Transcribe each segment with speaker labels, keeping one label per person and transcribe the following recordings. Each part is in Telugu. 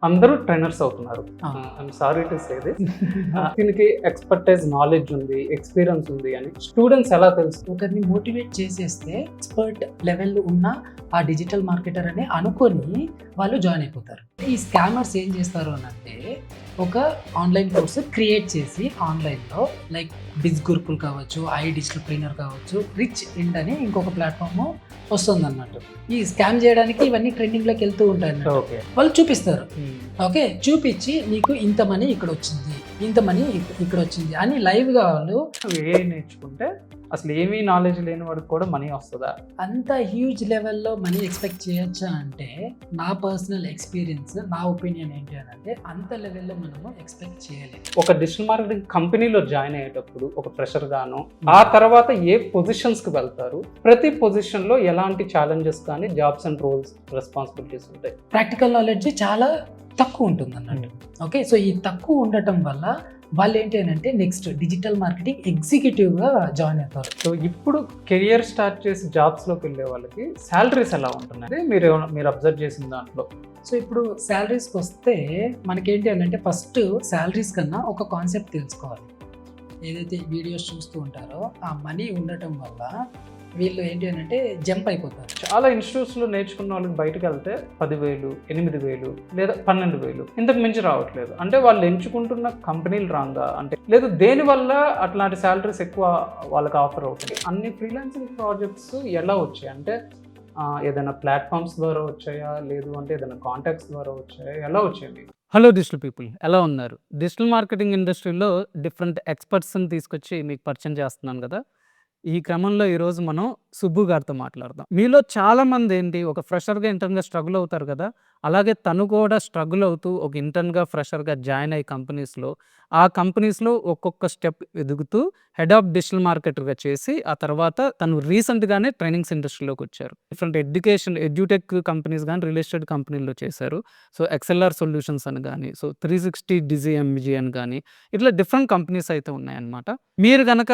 Speaker 1: అందరూ ట్రైనర్స్ అవుతున్నారు.
Speaker 2: ఆ!
Speaker 1: I'm sorry to say this. దీనికి ఎక్స్‌పర్టైజ్ నాలెడ్జ్ ఉంది, ఎక్స్‌పీరియన్స్ ఉంది అని స్టూడెంట్స్ ఎలా తెలుసు?
Speaker 2: ఒకరిని మోటివేట్ చేసేస్తే ఎక్స్‌పర్ట్ లెవెల్ ఉన్న ఆ డిజిటల్ మార్కెటర్ అని అనుకోని వాళ్ళు జాయిన్ అయిపోతారు. ఈ స్కామర్స్ ఏం చేస్తారు అనంటే ఒక ఆన్‌లైన్ కోర్స్ క్రియేట్ చేసి ఆన్‌లైన్‌లో లైక్ బిజ్ గురుకుల్ కావచ్చు, డిజిటల్ ట్రైనర్ కావచ్చు, రిచ్ ఇండ్ అని ఇంకొక ప్లాట్‌ఫామ్ వస్తుందన్నట్టు. ఈ స్కామ్ చేయడానికి ఇవన్నీ ట్రెండింగ్‌లోకి వెళ్తూ ఉంటాయన్నట్టు.
Speaker 1: ఓకే.
Speaker 2: వాళ్ళు చూపిస్తారు. ఓకే. చూపిచ్చి నీకు ఇంత మనీ ఇక్కడొచ్చింది, ఇంత మనీ ఇక్కడొచ్చింది అని లైవ్‌గా వాళ్ళు
Speaker 1: ఏఐ నేర్చుకుంటే అసలు ఏమీ నాలెడ్జ్ లేని వాడికి కూడా మనీ వస్తదా?
Speaker 2: అంత హ్యూజ్ లెవెల్‌లో మనీ ఎక్స్‌పెక్ట్ చేయొచ్చా అంటే, నా పర్సనల్ ఎక్స్‌పీరియన్స్, నా ఒపీనియన్ ఏంటి అనంటే, అంత లెవెల్‌లో మనము ఎక్స్‌పెక్ట్ చేయలేము.
Speaker 1: ఒక డిజిటల్ మార్కెటింగ్ కంపెనీలో జాయిన్ అయ్యేటప్పుడు ఒక ఫ్రెషర్ గాను, ఆ తర్వాత ఏ పొజిషన్స్‌కి వెళ్తారు? ప్రతి పొజిషన్‌లో ఎలాంటి ఛాలెంజెస్ కానీ, జాబ్స్ అండ్ రోల్స్, రెస్పాన్సిబిలిటీస్ ఉంటాయి?
Speaker 2: ప్రాక్టికల్ నాలెడ్జ్ చాలా తక్కువ ఉంటుందన్నట్టు. ఓకే. సో, ఈ తక్కువ ఉండటం వల్ల వాళ్ళేంటి అనంటే నెక్స్ట్ డిజిటల్ మార్కెటింగ్ ఎగ్జిక్యూటివ్‌గా జాయిన్ అవుతారు.
Speaker 1: సో ఇప్పుడు కెరియర్ స్టార్ట్ చేసి జాబ్స్‌లోకి వెళ్ళే వాళ్ళకి సాలరీస్ ఎలా ఉంటున్నాయి? మీరు అబ్జర్వ్ చేసిన దాంట్లో.
Speaker 2: సో, ఇప్పుడు సాలరీస్‌కొస్తే మనకేంటి అనంటే ఫస్ట్ సాలరీస్ కన్నా ఒక కాన్సెప్ట్ తెలుసుకోవాలి. ఏదైతే వీడియోస్ చూస్తూ ఉంటారో ఆ మనీ ఉండటం వల్ల వీళ్ళు ఏంటి అనంటే జంప్ అయిపోతారు.
Speaker 1: చాలా ఇన్స్టిట్యూట్స్‌లో నేర్చుకున్న వాళ్ళకి బయటకెళ్తే 10,000, 8,000 లేదా 12,000 ఇంతకు మించి రావట్లేదు. అంటే వాళ్ళు ఎంచుకుంటున్న కంపెనీలు రాంగా? అంటే లేదు దేనివల్ల అట్లాంటి సాలరీస్ ఎక్కువ వాళ్ళకి ఆఫర్ అవుతాయి? అన్ని ఫ్రీలాన్సింగ్ ప్రాజెక్ట్స్ ఎలా వచ్చాయి? అంటే ఏదైనా ప్లాట్‌ఫామ్స్ ద్వారా వచ్చాయా? లేదు అంటే ఏదైనా కాంటాక్ట్స్ ద్వారా వచ్చాయా? ఎలా వచ్చాయి మీకు?
Speaker 3: హలో డిజిటల్ పీపుల్, ఎలా ఉన్నారు? డిజిటల్ మార్కెటింగ్ ఇండస్ట్రీలో డిఫరెంట్ ఎక్స్పర్ట్స్ని తీసుకొచ్చి మీకు పరిచయం చేస్తున్నాను కదా. ఈ క్రమంలో ఈరోజు మనం సుబ్బు గారితో మాట్లాడదాం. మీలో చాలామంది ఏంటి ఒక ఫ్రెషర్గా ఇంటర్న్గా స్ట్రగుల్ అవుతారు కదా. అలాగే తను కూడా స్ట్రగుల్ అవుతూ ఒక ఇంటర్న్గా ఫ్రెషర్గా జాయిన్ అయ్యి కంపెనీస్లో ఆ కంపెనీస్లో ఒక్కొక్క స్టెప్ ఎదుగుతూ హెడ్ ఆఫ్ డిజిటల్ మార్కెటర్గా చేసి ఆ తర్వాత తను రీసెంట్గానే ట్రైనింగ్స్ ఇండస్ట్రీలోకి వచ్చారు. డిఫరెంట్ ఎడ్యుటెక్ కంపెనీస్ కానీ రియల్ ఎస్టేట్ కంపెనీల్లో చేశారు. సో ఎక్స్ఎల్ఆర్ సొల్యూషన్స్ అని కానీ, సో 360 డిజీ ఎంజీ అని కానీ, ఇట్లా డిఫరెంట్ కంపెనీస్ అయితే ఉన్నాయన్నమాట. మీరు కనుక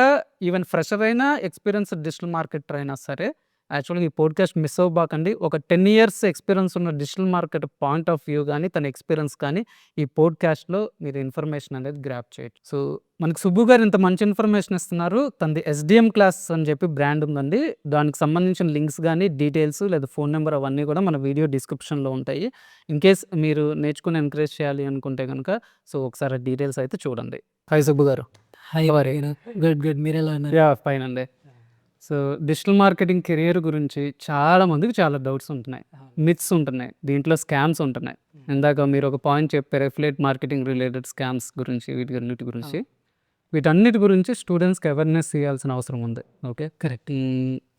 Speaker 3: ఈవెన్ ఫ్రెషర్ అయినా ఎక్స్పీరియన్స్ డిజిటల్ మార్కెటర్ అయినా సరే యాక్చువల్గా ఈ పోడ్కాస్ట్ మిస్ అవ్వబాకండి. ఒక 10 ఇయర్స్ ఎక్స్పీరియన్స్ ఉన్న digital market point of view కానీ తన ఎక్స్పీరియన్స్ కానీ ఈ పోడ్కాస్ట్లో మీరు ఇన్ఫర్మేషన్ అనేది గ్రాప్ చేయొచ్చు. సో మనకి సుబ్బు గారు ఇంత మంచి ఇన్ఫర్మేషన్ ఇస్తున్నారు. తనది ఎస్డిఎం క్లాస్ అని చెప్పి బ్రాండ్ ఉందండి. దానికి సంబంధించిన లింక్స్ కానీ డీటెయిల్స్ లేదా ఫోన్ నెంబర్ అవన్నీ కూడా మన వీడియో డిస్క్రిప్షన్లో ఉంటాయి. ఇన్ కేస్ మీరు నేర్చుకుని ఎంకరేజ్ చేయాలి అనుకుంటే కనుక సో ఒకసారి డీటెయిల్స్ అయితే చూడండి. హాయ్ సుబ్బు గారు.
Speaker 2: హాయ్ గుడ్ మీరెలా ఉన్నారు?
Speaker 3: యా ఫైన్ అండి. సో డిజిటల్ మార్కెటింగ్ కెరియర్ గురించి చాలా మందికి చాలా డౌట్స్ ఉంటున్నాయి, మిత్స్ ఉంటున్నాయి, దీంట్లో స్కామ్స్ ఉంటున్నాయి. ఇందాక మీరు ఒక పాయింట్ చెప్పారు, ఎఫిలియేట్ మార్కెటింగ్ రిలేటెడ్ స్కామ్స్ గురించి, వీటన్నిటి గురించి. వీటన్నిటి గురించి స్టూడెంట్స్కి అవేర్నెస్ ఇవ్వాల్సిన అవసరం ఉంది. Okay,
Speaker 2: correct.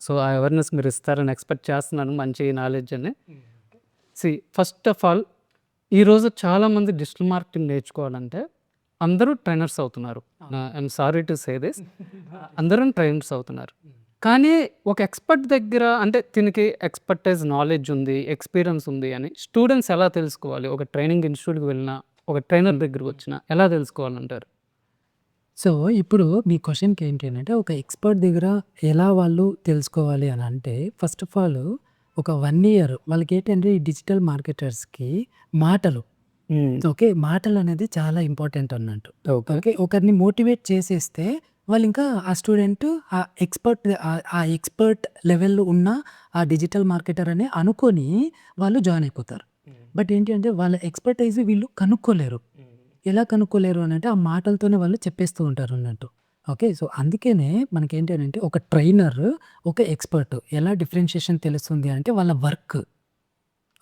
Speaker 3: సో ఆ అవేర్నెస్ మీరు ఇస్తారని ఎక్స్పెక్ట్ చేస్తున్నాను, మంచి నాలెడ్జ్ అని. ఫస్ట్ ఆఫ్ ఆల్ ఈరోజు చాలామంది డిజిటల్ మార్కెటింగ్ నేర్చుకోవాలంటే అందరూ ట్రైనర్స్ అవుతున్నారు. I'm sorry to say this, అందరూ ట్రైనర్స్ అవుతున్నారు. కానీ ఒక ఎక్స్పర్ట్ దగ్గర అంటే దీనికి ఎక్స్పర్టైజ్ నాలెడ్జ్ ఉంది, ఎక్స్పీరియన్స్ ఉంది అని స్టూడెంట్స్ ఎలా తెలుసుకోవాలి? ఒక ట్రైనింగ్ ఇన్స్టిట్యూట్కి వెళ్ళినా, ఒక ట్రైనర్ దగ్గరికి వచ్చినా ఎలా తెలుసుకోవాలంటారు?
Speaker 2: సో, ఇప్పుడు మీ క్వెషన్‌కి ఏంటి అనంటే ఒక ఎక్స్‌పర్ట్ దగ్గర ఎలా వాళ్ళు తెలుసుకోవాలి అని అంటే ఫస్ట్ ఆఫ్ ఆల్ ఒక 1 ఇయర్ వాళ్ళకేంటంటే ఈ డిజిటల్ మార్కెటర్స్‌కి మాటలు ఓకే. మాటలనేది చాలా ఇంపార్టెంట్ అన్నట్టు. ఓకే. ఒకరిని మోటివేట్ చేసేస్తే వాళ్ళింకా ఆ స్టూడెంట్ ఆ ఎక్స్‌పర్ట్ లెవెల్‌లో ఉన్న ఆ డిజిటల్ మార్కెటర్ అని అనుకోని వాళ్ళు జాయిన్ అయిపోతారు. బట్ ఏంటి అంటే వాళ్ళ ఎక్స్‌పర్టైజ్ వీళ్ళు కనుక్కోలేరు. ఎలా కనుక్కోలేరు అనంటే ఆ మాటలతోనే వాళ్ళు చెప్పేస్తూ ఉంటారు అన్నట్టు. ఓకే. సో, అందుకనే మనకేంటి అనంటే ఒక ట్రైనర్, ఒక ఎక్స్‌పర్ట్ ఎలా డిఫరెన్షియేషన్ తెలుస్తుంది అంటే వాళ్ళ వర్క్.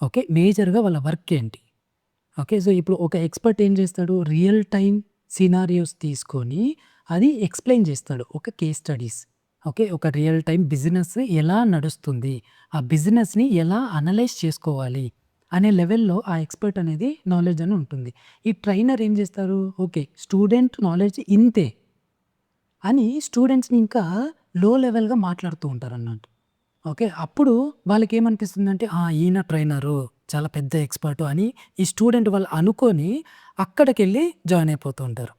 Speaker 2: ఓకే. మేజర్‌గా వాళ్ళ వర్క్ ఏంటి? ఓకే. సో, ఇప్పుడు ఒక ఎక్స్‌పర్ట్ ఏం చేస్తాడు? రియల్ టైమ్ సినారియోస్ తీసుకొని అది ఎక్స్‌ప్లెయిన్ చేస్తాడు. ఒక కేస్ స్టడీస్. ఓకే. ఒక రియల్ టైమ్ బిజినెస్ ఎలా నడుస్తుంది? ఆ బిజినెస్‌ని ఎలా అనలైజ్ చేసుకోవాలి? అనే లెవెల్‌లో ఆ ఎక్స్‌పర్ట్ అనేది నాలెడ్జ్ అని ఉంటుంది. ఈ ట్రైనర్ ఏం చేస్తారు? ఓకే. స్టూడెంట్ నాలెడ్జ్ ఇంతే అని స్టూడెంట్స్‌ని ఇంకా లో లెవెల్‌గా మాట్లాడుతూ ఉంటారన్నట్టు. ఓకే. అప్పుడు వాళ్ళకేమనిపిస్తుందంటే ఈయన ట్రైనరు, చాలా పెద్ద ఎక్స్‌పర్టు అని ఈ స్టూడెంట్ వాళ్ళు అనుకోని అక్కడికెళ్ళి జాయిన్ అయిపోతూ ఉంటారు.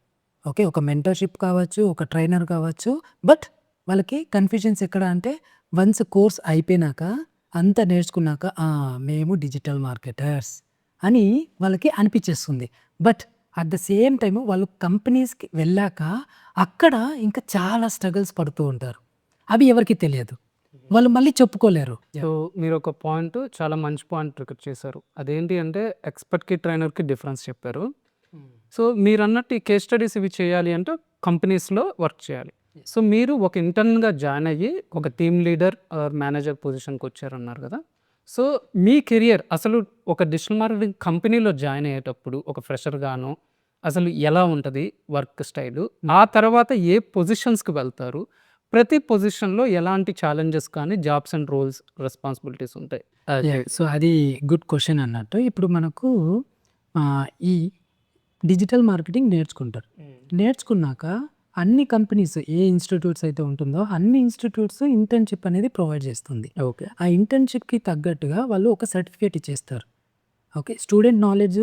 Speaker 2: ఓకే. ఒక మెంటర్‌షిప్ కావచ్చు, ఒక ట్రైనర్ కావచ్చు. బట్ వాళ్ళకి కన్‌ఫ్యూజన్స్ ఎక్కడ అంటే వన్స్ కోర్స్ అయిపోయినాక అంతా నేర్చుకున్నాక మేము డిజిటల్ మార్కెటర్స్ అని వాళ్ళకి అనిపించేస్తుంది. But at the same time వాళ్ళు కంపెనీస్‌కి వెళ్ళాక అక్కడ ఇంకా చాలా స్ట్రగుల్స్ పడుతూ ఉంటారు. అవి ఎవరికీ తెలియదు. వాళ్ళు మళ్ళీ చెప్పుకోలేరు.
Speaker 3: సో మీరు ఒక పాయింట్ చాలా మంచి పాయింట్ రికట్ చేశారు. అదేంటి అంటే ఎక్స్‌పర్ట్‌కి, ట్రైనర్‌కి డిఫరెన్స్ చెప్పారు. సో మీరన్నట్టు ఈ కేస్ స్టడీస్ ఇవి చేయాలి అంటే కంపెనీస్‌లో వర్క్ చేయాలి. సో మీరు ఒక ఇంటర్న్‌గా జాయిన్ అయ్యి ఒక టీమ్ లీడర్ ఆర్ మేనేజర్ పొజిషన్‌కి వచ్చారన్నారు కదా! సో మీ కెరియర్ అసలు ఒక డిజిటల్ మార్కెటింగ్ కంపెనీలో జాయిన్ అయ్యేటప్పుడు ఒక ఫ్రెషర్‌గాను అసలు ఎలా ఉంటది వర్క్ స్టైలు? ఆ తర్వాత ఏ పొజిషన్స్‌కి వెళ్తారు? ప్రతి పొజిషన్‌లో ఎలాంటి ఛాలెంజెస్ కానీ జాబ్స్ అండ్ రోల్స్, రెస్పాన్సిబిలిటీస్ ఉంటాయి?
Speaker 2: సో అది గుడ్ క్వెషన్ అన్నట్టు. ఇప్పుడు మనకు ఈ డిజిటల్ మార్కెటింగ్ నేర్చుకుంటారు. నేర్చుకున్నాక అన్ని కంపెనీస్ ఏ ఇన్‌స్టిట్యూట్స్ అయితే ఉంటుందో అన్ని ఇన్‌స్టిట్యూట్స్ ఇంటర్న్‌షిప్ అనేది ప్రొవైడ్ చేస్తుంది.
Speaker 3: ఓకే.
Speaker 2: ఆ ఇంటర్న్‌షిప్‌కి తగ్గట్టుగా వాళ్ళు ఒక సర్టిఫికేట్ ఇచ్చేస్తారు. ఓకే. స్టూడెంట్ నాలెడ్జ్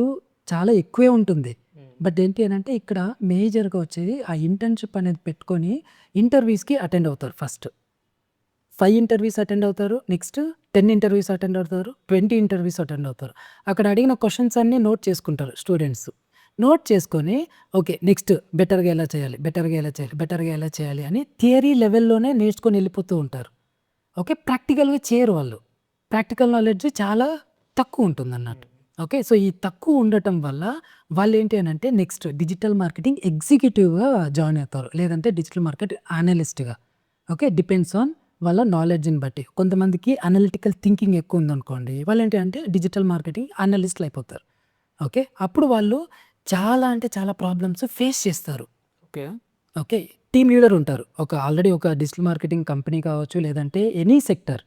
Speaker 2: చాలా ఎక్కువే ఉంటుంది. బట్ ఏంటి అనంటే ఇక్కడ మేజర్‌గా వచ్చేది ఆ ఇంటర్న్‌షిప్ అనేది పెట్టుకొని ఇంటర్వ్యూస్‌కి అటెండ్ అవుతారు ఫస్ట్. 5 ఇంటర్వ్యూస్ అటెండ్ అవుతారు. నెక్స్ట్ 10 ఇంటర్వ్యూస్ అటెండ్ అవుతారు. 20 ఇంటర్వ్యూస్ అటెండ్ అవుతారు. అక్కడ అడిగిన క్వెషన్స్ అన్నీ నోట్ చేసుకుంటారు స్టూడెంట్స్. నోట్ చేసుకొని ఓకే. నెక్స్ట్ బెటర్‌గా ఎలా చేయాలి? బెటర్‌గా ఎలా చేయాలి? బెటర్‌గా ఎలా చేయాలి? అని థియరీ లెవెల్‌లోనే నేర్చుకొని వెళ్ళిపోతూ ఉంటారు. ఓకే. ప్రాక్టికల్‌గా చేయరు వాళ్ళు. ప్రాక్టికల్ నాలెడ్జ్ చాలా తక్కువ ఉంటుందన్నట్టు. ఓకే. సో ఈ తక్కువ ఉండటం వల్ల వాళ్ళేంటి అనంటే నెక్స్ట్ డిజిటల్ మార్కెటింగ్ ఎగ్జిక్యూటివ్‌గా జాయిన్ అవుతారు. లేదంటే డిజిటల్ మార్కెట్ అనలిస్ట్‌గా. ఓకే. డిపెండ్స్ ఆన్ వాళ్ళ నాలెడ్జ్‌ని బట్టి. కొంతమందికి అనలిటికల్ థింకింగ్ ఎక్కువ ఉందనుకోండి. వాళ్ళేంటి అంటే డిజిటల్ మార్కెటింగ్ అనలిస్ట్‌లు అయిపోతారు. ఓకే. అప్పుడు వాళ్ళు చాలా అంటే చాలా ప్రాబ్లమ్స్ ఫేస్ చేస్తారు.
Speaker 3: ఓకే.
Speaker 2: ఓకే. టీమ్ లీడర్ ఉంటారు. ఆల్రెడీ ఒక డిజిటల్ మార్కెటింగ్ కంపెనీ కావచ్చు, లేదంటే ఎనీ సెక్టర్.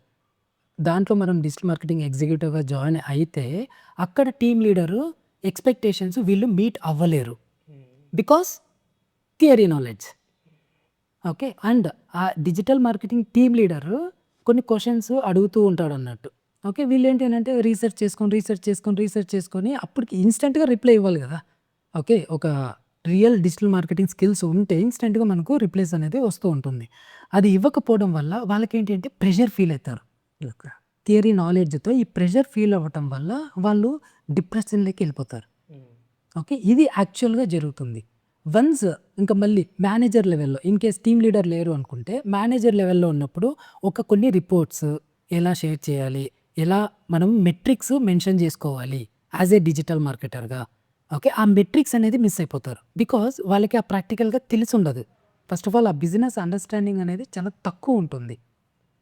Speaker 2: దాంట్లో మనం డిజిటల్ మార్కెటింగ్ ఎగ్జిక్యూటివ్‌గా జాయిన్ అయితే అక్కడ టీమ్ లీడరు ఎక్స్‌పెక్టేషన్స్ వీళ్ళు మీట్ అవ్వలేరు. Because theory knowledge. Okay. And ఆ డిజిటల్ మార్కెటింగ్ టీమ్ లీడరు కొన్ని క్వెషన్స్ అడుగుతూ ఉంటాడన్నట్టు. ఓకే. వీళ్ళేంటి అనంటే రీసెర్చ్ చేసుకొని అప్పటికి ఇన్‌స్టంట్‌గా రిప్లై ఇవ్వాలి గదా! ఓకే. ఒక రియల్ డిజిటల్ మార్కెటింగ్ స్కిల్స్ ఉంటే ఇన్‌స్టంట్‌గా మనకు రిప్లైస్ అనేది వస్తూ ఉంటుంది. అది ఇవ్వకపోవడం వల్ల వాళ్ళకేంటి అంటే ప్రెషర్ ఫీల్ అయితారు. థియరీ నాలెడ్జ్‌తో ఈ ప్రెషర్ ఫీల్ అవ్వటం వల్ల వాళ్ళు డిప్రెషన్‌లోకి వెళ్ళిపోతారు. ఓకే. ఇది యాక్చువల్‌గా జరుగుతుంది. వన్స్ ఇంకా మళ్ళీ మేనేజర్ లెవెల్‌లో ఇన్‌కేస్ టీమ్ లీడర్ లేరు అనుకుంటే మేనేజర్ లెవెల్‌లో ఉన్నప్పుడు కొన్ని రిపోర్ట్స్ ఎలా షేర్ చేయాలి? ఎలా మనం మెట్రిక్స్ మెన్షన్ చేసుకోవాలి యాస్ ఏ డిజిటల్ మార్కెటర్‌గా. ఓకే. ఆ మెట్రిక్స్ అనేది మిస్ అయిపోతారు. బికాజ్ వాళ్ళకి ఆ ప్రాక్టికల్‌గా తెలిసుండదు. ఫస్ట్ ఆఫ్ ఆల్ ఆ బిజినెస్ అండర్‌స్టాండింగ్ అనేది చాలా తక్కువ ఉంటుంది.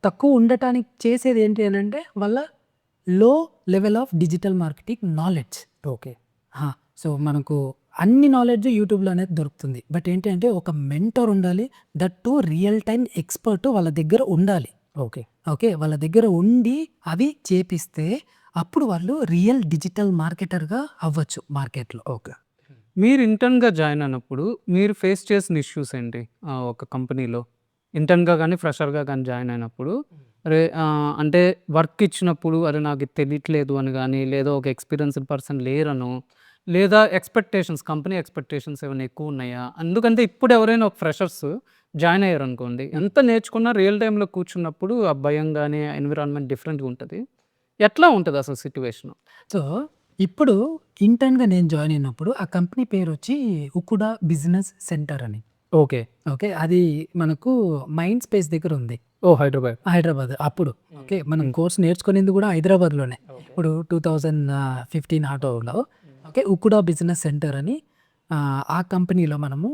Speaker 2: తక్కువ ఉండటానికి చేసేది ఏంటి అనంటే వాళ్ళ లో level of digital marketing knowledge.
Speaker 3: Okay.
Speaker 2: So మనకు అన్ని నాలెడ్జ్ యూట్యూబ్‌లో అనేది దొరుకుతుంది. బట్ ఏంటి అంటే ఒక మెంటర్ ఉండాలి. That two real time expert వాళ్ళ దగ్గర ఉండాలి.
Speaker 3: ఓకే.
Speaker 2: ఓకే. వాళ్ళ దగ్గర ఉండి అవి చేపిస్తే అప్పుడు వాళ్ళు రియల్ డిజిటల్ మార్కెటర్‌గా అవ్వచ్చు మార్కెట్‌లో.
Speaker 3: ఓకే. మీరు ఇంటర్న్‌గా జాయిన్ అయినప్పుడు మీరు ఫేస్ చేసిన ఇష్యూస్ ఏంటి? ఒక కంపెనీలో ఇంటర్న్‌గా గానీ, ఫ్రెషర్‌గా గానీ జాయిన్ అయినప్పుడు అంటే వర్క్ ఇచ్చినప్పుడు అరే నాకు ఇది తెలియట్లేదు అని గానీ, లేదా ఒక ఎక్స్‌పీరియన్స్‌డ్ పర్సన్ లేరనో, లేదా ఎక్స్‌పెక్టేషన్స్ కంపెనీ ఎక్స్‌పెక్టేషన్స్ ఏమైనా ఎక్కువ ఉన్నాయా? ఎందుకంటే ఇప్పుడు ఎవరైనా ఒక ఫ్రెషర్స్ జాయిన్ అయ్యారనుకోండి, ఎంత నేర్చుకున్నా రియల్ టైమ్‌లో కూర్చున్నప్పుడు ఆ భయం గానీ, ఎన్విరాన్మెంట్ డిఫరెంట్‌గా ఉంటది. ఎట్లా ఉంటది అసలు సిట్యుయేషను?
Speaker 2: సో ఇప్పుడు ఇంటర్న్‌గా నేను జాయిన్ అయినప్పుడు ఆ కంపెనీ పేరొచ్చి ఉకుడా బిజినెస్ సెంటర్ అని.
Speaker 3: ఓకే.
Speaker 2: ఓకే. అది మనకు మైండ్ స్పేస్ దగ్గర ఉంది.
Speaker 3: ఓహ్! హైదరాబాద్.
Speaker 2: హైదరాబాద్ అప్పుడు. ఓకే. మనం కోర్స్ నేర్చుకునింది కూడా హైదరాబాద్‌లోనే. ఇప్పుడు 2015 ఆ టైంలో ఓకే. ఉకుడా బిజినెస్ సెంటర్ అని ఆ కంపెనీలో మనము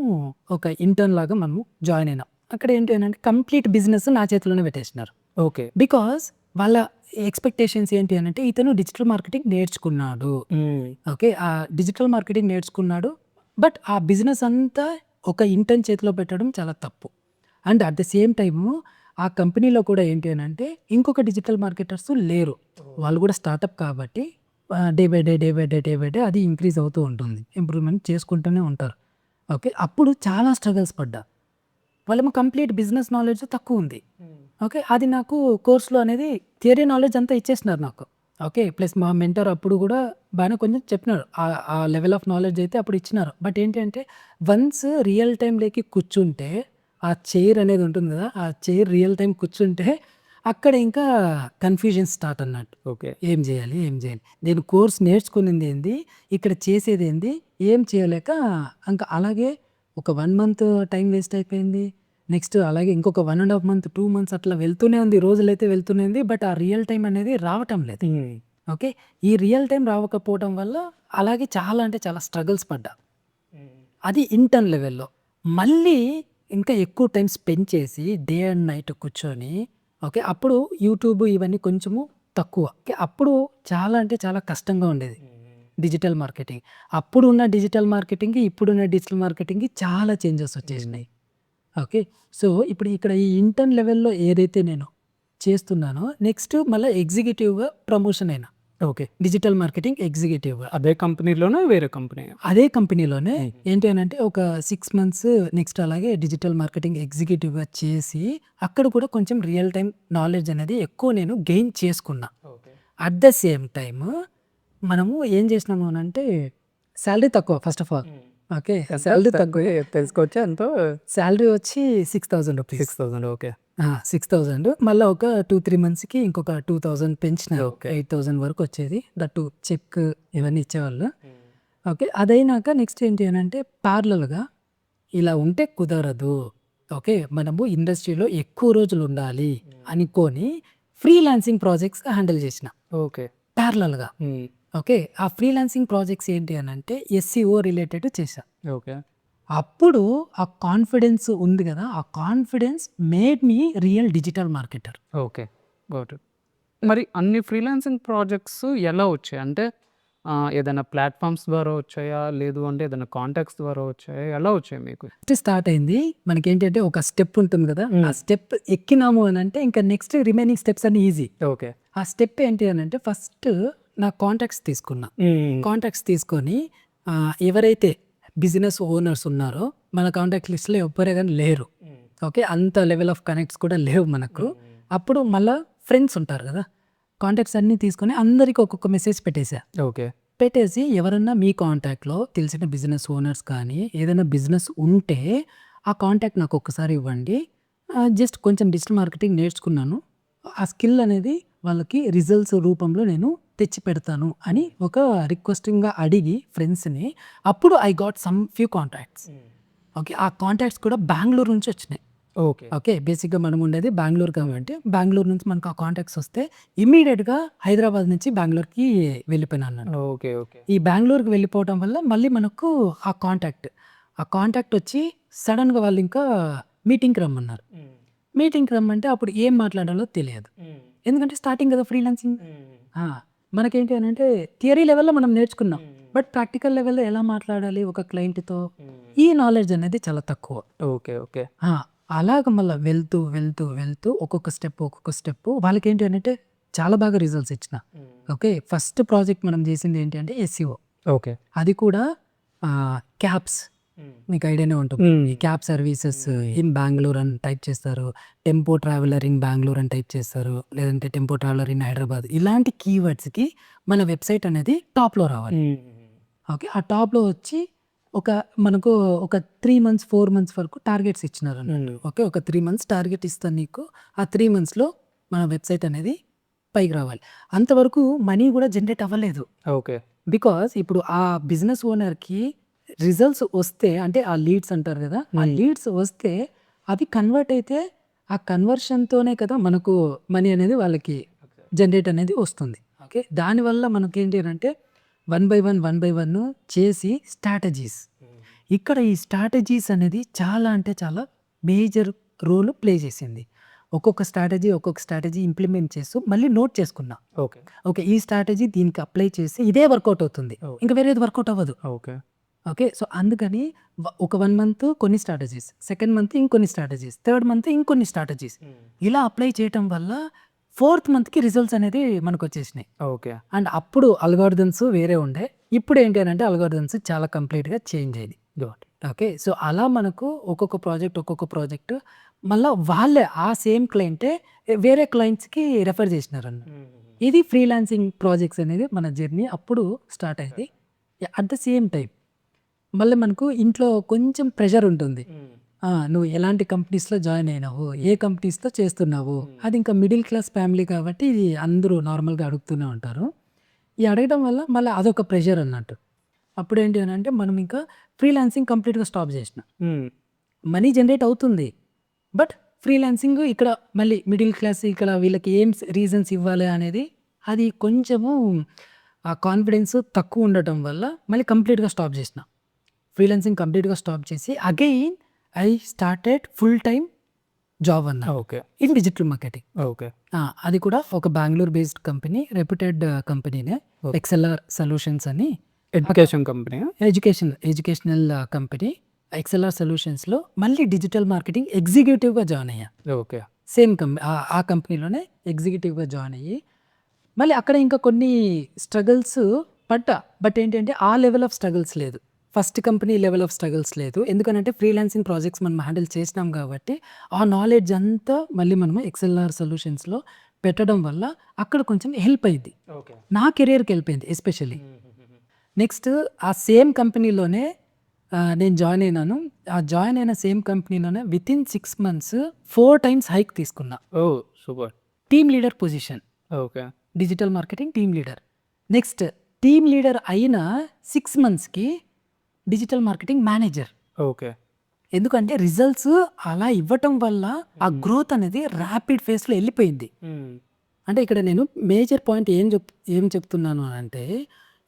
Speaker 2: ఒక ఇంటర్న్ లాగా మనము జాయిన్ అయినాం. అక్కడ ఏంటి అనంటే కంప్లీట్ బిజినెస్ నా చేతిలోనే పెట్టేసినారు.
Speaker 3: ఓకే.
Speaker 2: బికాజ్ వాళ్ళ ఎక్స్‌పెక్టేషన్స్ ఏంటి అనంటే ఇతను డిజిటల్ మార్కెటింగ్ నేర్చుకున్నాడు. ఓకే. ఆ డిజిటల్ మార్కెటింగ్ నేర్చుకున్నాడు. బట్ ఆ బిజినెస్ అంతా ఒక ఇంటర్న్ చేతిలో పెట్టడం చాలా తప్పు. And at the same time ఆ కంపెనీలో కూడా ఏంటి అనంటే ఇంకొక డిజిటల్ మార్కెటర్స్ లేరు. వాళ్ళు కూడా స్టార్టప్ కాబట్టి డే బై డే అది ఇంక్రీజ్ అవుతూ ఉంటుంది. ఇంప్రూవ్‌మెంట్ చేసుకుంటూనే ఉంటారు. ఓకే. అప్పుడు చాలా స్ట్రగల్స్ పడ్డా. వాళ్ళేమో కంప్లీట్ బిజినెస్ నాలెడ్జ్ తక్కువుంది. ఓకే. అది నాకు కోర్స్‌లో అనేది థియరీ నాలెడ్జ్ అంతా ఇచ్చేసినారు నాకు. ఓకే. ప్లస్ మా మెంటర్ అప్పుడు కూడా బాగానే కొంచెం చెప్పినారు. ఆ లెవెల్ ఆఫ్ నాలెడ్జ్ అయితే అప్పుడు ఇచ్చినారు. బట్ ఏంటి అంటే వన్స్ రియల్ టైమ్‌లోకి కూర్చుంటే ఆ చైర్ అనేది ఉంటుంది కదా! ఆ చైర్ రియల్ టైమ్ కూర్చుంటే అక్కడ ఇంకా కన్‌ఫ్యూజన్ స్టార్ట్ అన్నట్టు.
Speaker 3: ఓకే.
Speaker 2: ఏం జేయాలి? ఏం జేయాలి? నేను కోర్స్ నేర్చుకునిందేంది? ఇక్కడ చేసేదేంది? ఏం చేయలేక ఇంకా అలాగే ఒక 1 మంత్ టైం వేస్ట్ అయిపోయింది. నెక్స్ట్ అలాగే ఇంకొక 1 ½ మంత్, 2 మంత్స్ అట్లా వెళ్తూనే ఉంది. రోజులైతే వెళ్తూనే ఉంది. బట్ ఆ రియల్ టైమ్ అనేది రావటం లేదు. ఓకే. ఈ రియల్ టైమ్ రావకపోవటం వల్ల అలాగే చాలా అంటే చాలా స్ట్రగుల్స్ పడ్డా. అది ఇంటర్న్ లెవెల్‌లో. మళ్ళీ ఇంకా ఎక్కువ టైం స్పెండ్ చేసి డే అండ్ నైట్ కూర్చొని ఓకే. అప్పుడు యూట్యూబ్ ఇవన్నీ కొంచెము తక్కువ. ఓకే. అప్పుడు చాలా అంటే చాలా కష్టంగా ఉండేది డిజిటల్ మార్కెటింగ్. అప్పుడున్న డిజిటల్ మార్కెటింగ్‌కి, ఇప్పుడున్న డిజిటల్ మార్కెటింగ్‌కి చాలా చేంజెస్ వచ్చేసినాయి. ఓకే. సో, ఇప్పుడు ఇక్కడ ఈ ఇంటర్న్ లెవెల్‌లో ఏదైతే నేను చేస్తున్నానో నెక్స్ట్ మళ్ళా ఎగ్జిక్యూటివ్‌గా ప్రమోషన్ అయినా.
Speaker 3: ఓకే.
Speaker 2: డిజిటల్ మార్కెటింగ్ ఎగ్జిక్యూటివ్‌గా.
Speaker 3: అదే కంపెనీలోనే వేరే కంపెనీ?
Speaker 2: అదే కంపెనీలోనే ఏంటి అనంటే ఒక 6 మంత్స్ నెక్స్ట్ అలాగే డిజిటల్ మార్కెటింగ్ ఎగ్జిక్యూటివ్‌గా చేసి అక్కడ కూడా కొంచెం రియల్ టైమ్ నాలెడ్జ్ అనేది ఎక్కువ నేను గెయిన్ చేసుకున్నా.
Speaker 3: Okay.
Speaker 2: At the same time మనము ఏం చేసినాము అనంటే సాలరీ తక్కువ first of all. Okay. Salary తక్కువే.
Speaker 3: తెలుసుకోవచ్చా ఎంతో?
Speaker 2: సాలరీ వచ్చి 6,000 రూపీస్.
Speaker 3: 6,000 ఓకే.
Speaker 2: 6,000 మళ్ళా ఒక 2-3 మంత్స్‌కి ఇంకొక 2,000 పెంచినారు.
Speaker 3: ఓకే.
Speaker 2: 8,000 వరకు వచ్చేది. దట్టు చెక్ ఇవన్నీ ఇచ్చేవాళ్ళు. ఓకే. అదైనాక నెక్స్ట్ ఏంటి అనంటే ప్యారలల్‌గా ఇలా ఉంటే కుదరదు. ఓకే. మనము ఇండస్ట్రీలో ఎక్కువ రోజులు ఉండాలి అనుకోని ఫ్రీలాన్సింగ్ ప్రాజెక్ట్స్ హ్యాండిల్ చేసిన
Speaker 3: ఓకే.
Speaker 2: ప్యారలల్‌గా. ఓకే. ఆ ఫ్రీలాన్సింగ్ ప్రాజెక్ట్స్ ఏంటి అనంటే ఎస్‌సిఓ రిలేటెడ్ చేశా.
Speaker 3: ఓకే.
Speaker 2: అప్పుడు ఆ కాన్ఫిడెన్స్ ఉంది గదా! ఆ confidence made me real digital marketer.
Speaker 3: Okay. Got it. మరి అన్ని ఫ్రీలాన్సింగ్ ప్రాజెక్ట్స్ ఎలా వచ్చాయి? అంటే ఏదైనా ప్లాట్‌ఫార్మ్స్ ద్వారా వచ్చాయా? లేదు అంటే ఏదైనా కాంటాక్ట్స్ ద్వారా వచ్చాయా? ఎలా వచ్చాయి మీకు?
Speaker 2: ఫస్ట్ స్టార్ట్ అయింది. మనకేంటంటే ఒక స్టెప్ ఉంటుంది గదా! ఆ స్టెప్ ఎక్కినాము అనంటే ఇంకా నెక్స్ట్ రిమైనింగ్ స్టెప్స్ అన్నీ ఈజీ.
Speaker 3: ఓకే.
Speaker 2: ఆ స్టెప్ ఏంటి అనంటే ఫస్ట్ నా కాంటాక్ట్స్ తీసుకున్నా. కాంటాక్ట్స్ తీసుకొని ఎవరైతే బిజినెస్ ఓనర్స్ ఉన్నారో మన కాంటాక్ట్ లిస్ట్‌లో ఎవ్వరే గాని లేరు. ఓకే. అంత లెవెల్ ఆఫ్ కనెక్ట్స్ కూడా లేవు మనకు. అప్పుడు మళ్ళా ఫ్రెండ్స్ ఉంటారు గదా! కాంటాక్ట్స్ అన్నీ తీసుకొని అందరికి ఒక్కొక్క మెసేజ్ పెట్టేసా.
Speaker 3: ఓకే.
Speaker 2: పెట్టేసి ఎవరన్నా మీ కాంటాక్ట్‌లో తెలిసిన బిజినెస్ ఓనర్స్ కానీ, ఏదైనా బిజినెస్ ఉంటే ఆ కాంటాక్ట్ నాకు ఒక్కసారి ఇవ్వండి. జస్ట్ కొంచెం డిజిటల్ మార్కెటింగ్ నేర్చుకున్నాను. ఆ స్కిల్ అనేది వాళ్ళకి రిజల్ట్స్ రూపంలో నేను తెచ్చి పెడతాను అని ఒక రిక్వెస్టింగ్‌గా అడిగి ఫ్రెండ్స్‌ని అప్పుడు I got some few contacts. Okay. ఆ కాంటాక్ట్స్ కూడా బెంగుళూరు నుంచి వచ్చినాయి.
Speaker 3: ఓకే.
Speaker 2: ఓకే. బేసిక్‌గా మనం ఉండేది బెంగుళూరు కాబట్టి బెంగుళూరు నుంచి మనకు ఆ కాంటాక్ట్స్ వస్తే ఇమ్మీడియేట్‌గా హైదరాబాద్ నుంచి బెంగుళూరుకి వెళ్ళిపోయినాను నేను.
Speaker 3: ఓకే. ఓకే.
Speaker 2: ఈ బెంగుళూరుకి వెళ్ళిపోవటం వల్ల మళ్ళీ మనకు ఆ కాంటాక్ట్ వచ్చి సడెన్‌గా వాళ్ళు ఇంకా మీటింగ్‌కి రమ్మన్నారు. మీటింగ్‌కి రమ్మంటే అప్పుడు ఏం మాట్లాడాలో తెలియదు. ఎందుకంటే స్టార్టింగ్ కదా ఫ్రీలాన్సింగ్. మనకేంటి అనంటే థియరీ లెవెల్‌లో మనం నేర్చుకున్నాం. బట్ ప్రాక్టికల్ లెవెల్‌లో ఎలా మాట్లాడాలి ఒక క్లయింట్‌తో ఈ నాలెడ్జ్ అనేది చాలా తక్కువ.
Speaker 3: ఓకే. ఓకే.
Speaker 2: అలాగ మళ్ళా వెళ్తూ ఒక్కొక్క స్టెప్ వాళ్ళకేంటి అనంటే చాలా బాగా రిజల్ట్స్ ఇచ్చిన. ఓకే. ఫస్ట్ ప్రాజెక్ట్ మనం చేసింది ఏంటి అంటే ఎస్‌సిఓ.
Speaker 3: ఓకే.
Speaker 2: అది కూడా క్యాబ్స్ మీకు ఐడియానే ఉంటుంది. ఈ క్యాబ్ సర్వీసెస్ ఇన్ బెంగుళూరు అని టైప్ చేస్తారు. టెంపో ట్రావెలర్ ఇన్ బెంగుళూరు అని టైప్ చేస్తారు. లేదంటే టెంపో ట్రావెలర్ ఇన్ హైదరాబాద్. ఇలాంటి కీవర్డ్స్‌కి మన వెబ్‌సైట్ అనేది టాప్‌లో రావాలి. ఓకే. ఆ టాప్‌లో వచ్చి మనకు ఒక 3 మంత్స్, 4 మంత్స్ వరకు టార్గెట్స్ ఇచ్చినారన్నట్టు. ఓకే. ఒక 3 మంత్స్ టార్గెట్ ఇస్తాను నీకు. ఆ 3 మంత్స్‌లో మన వెబ్‌సైట్ అనేది పైకి రావాలి. అంతవరకు మనీ కూడా జనరేట్ అవ్వలేదు.
Speaker 3: ఓకే.
Speaker 2: బికాజ్ ఇప్పుడు ఆ బిజినెస్ ఓనర్‌కి రిజల్ట్స్ వస్తే అంటే ఆ లీడ్స్ అంటారు కదా! ఆ లీడ్స్ వస్తే అవి కన్వర్ట్ అయితే ఆ కన్వర్షన్‌తోనే కదా మనకు మనీ అనేది వాళ్ళకి జనరేట్ అనేది వస్తుంది. ఓకే. దానివల్ల మనకేంటి అనంటే వన్ బై వన్ చేసి స్ట్రాటజీస్. ఇక్కడ ఈ స్ట్రాటజీస్ అనేది చాలా అంటే చాలా మేజర్ రోల్ ప్లే చేసింది. ఒక్కొక్క స్ట్రాటజీ ఇంప్లిమెంట్ చేస్తూ మళ్ళీ నోట్ చేసుకున్నా.
Speaker 3: ఓకే.
Speaker 2: ఓకే. ఈ స్ట్రాటజీ దీనికి అప్లై చేసి ఇదే వర్కౌట్ అవుతుంది. ఇంకా వేరేది వర్కౌట్ అవ్వదు.
Speaker 3: ఓకే.
Speaker 2: ఓకే. సో, అందుకని ఒక 1 మంత్ కొన్ని స్ట్రాటజీస్, సెకండ్ మంత్ ఇంకొన్ని స్ట్రాటజీస్, థర్డ్ మంత్ ఇంకొన్ని స్ట్రాటజీస్ ఇలా అప్లై చేయటం వల్ల ఫోర్త్ మంత్‌కి రిజల్ట్స్ అనేది మనకొచ్చేసినాయి.
Speaker 3: ఓకే.
Speaker 2: అండ్ అప్పుడు అల్గారిథమ్స్ వేరే ఉండే. ఇప్పుడు ఏంటి అనంటే అల్గారిథమ్స్ చాలా కంప్లీట్‌గా చేంజ్ అయ్యింది. ఓకే. సో, అలా మనకు ఒక్కొక్క ప్రాజెక్ట్ మళ్ళా వాళ్ళే ఆ సేమ్ క్లయింటే వేరే క్లయింట్స్‌కి రెఫర్ చేసినారన్న. ఇది ఫ్రీలాన్సింగ్ ప్రాజెక్ట్స్ అనేది మన జర్నీ అప్పుడు స్టార్ట్ అయింది. అట్ ద సేమ్ టైమ్ మళ్ళీ మనకు ఇంట్లో కొంచెం ప్రెషర్ ఉంటుంది. నువ్వు ఎలాంటి కంపెనీస్‌లో జాయిన్ అయినావు? ఏ కంపెనీస్‌తో చేస్తున్నావు? అది ఇంకా మిడిల్ క్లాస్ ఫ్యామిలీ కాబట్టి ఇది అందరూ నార్మల్‌గా అడుగుతూనే ఉంటారు. ఈ అడగడం వల్ల మళ్ళీ అదొక ప్రెషర్ అన్నట్టు. అప్పుడేంటి అని అంటే మనం ఇంకా ఫ్రీలాన్సింగ్ కంప్లీట్‌గా స్టాప్ చేసిన. మనీ జనరేట్ అవుతుంది. బట్ ఫ్రీలాన్సింగ్ ఇక్కడ మళ్ళీ మిడిల్ క్లాస్ ఇక్కడ వీళ్ళకి ఏం రీజన్స్ ఇవ్వాలి అనేది అది కొంచెము ఆ కాన్ఫిడెన్స్ తక్కువ ఉండటం వల్ల మళ్ళీ కంప్లీట్‌గా స్టాప్ చేసిన. ఫ్రీలాన్సింగ్ కంప్లీట్‌గా స్టాప్ చేసి again I started full time job అన్నమాట
Speaker 3: okay.
Speaker 2: In digital marketing.
Speaker 3: Okay.
Speaker 2: అది కూడా ఒక బెంగుళూరు బేస్డ్ కంపెనీ, రెప్యూటెడ్ కంపెనీనే. ఎక్సెల్ఆర్ సొల్యూషన్స్ అని
Speaker 3: education company.
Speaker 2: Educational company. ExcelR సొల్యూషన్స్‌లో మళ్ళీ డిజిటల్ మార్కెటింగ్ ఎగ్జిక్యూటివ్‌గా జాయిన్ అయ్యా.
Speaker 3: ఓకే.
Speaker 2: సేమ్ ఆ కంపెనీలోనే ఎగ్జిక్యూటివ్‌గా జాయిన్ అయ్యి మళ్ళీ అక్కడ ఇంకా కొన్ని స్ట్రగుల్స్ పడ్డా. బట్ ఏంటంటే ఆ లెవెల్ ఆఫ్ స్ట్రగుల్స్ లేదు. First company level of struggles లేదు. ఎందుకంటే ఫ్రీలాన్సింగ్ ప్రాజెక్ట్స్ మనం హ్యాండిల్ చేసినాం కాబట్టి ఆ నాలెడ్జ్ అంతా మళ్ళీ మనము ఎక్సెల్ఆర్ సొల్యూషన్స్‌లో పెట్టడం వల్ల అక్కడ కొంచెం హెల్ప్ అయింది.
Speaker 3: ఓకే.
Speaker 2: నా కెరియర్‌కి హెల్ప్ అయింది ఎస్పెషల్లీ. నెక్స్ట్ ఆ సేమ్ కంపెనీలోనే నేను జాయిన్ అయినాను. ఆ జాయిన్ అయిన సేమ్ కంపెనీలోనే వితిన్ 6 months 4 times హైక్ తీసుకున్నా.
Speaker 3: Oh! Super.
Speaker 2: Team leader position.
Speaker 3: Okay.
Speaker 2: Digital marketing team leader. Next team leader అయిన 6 monthsకి డిజిటల్ మార్కెటింగ్ మేనేజర్.
Speaker 3: ఓకే.
Speaker 2: ఎందుకంటే రిజల్ట్స్ అలా ఇవ్వటం వల్ల ఆ గ్రోత్ అనేది ర్యాపిడ్ ఫేస్లో వెళ్ళిపోయింది. అంటే ఇక్కడ నేను మేజర్ పాయింట్ ఏం చెప్తున్నాను అంటే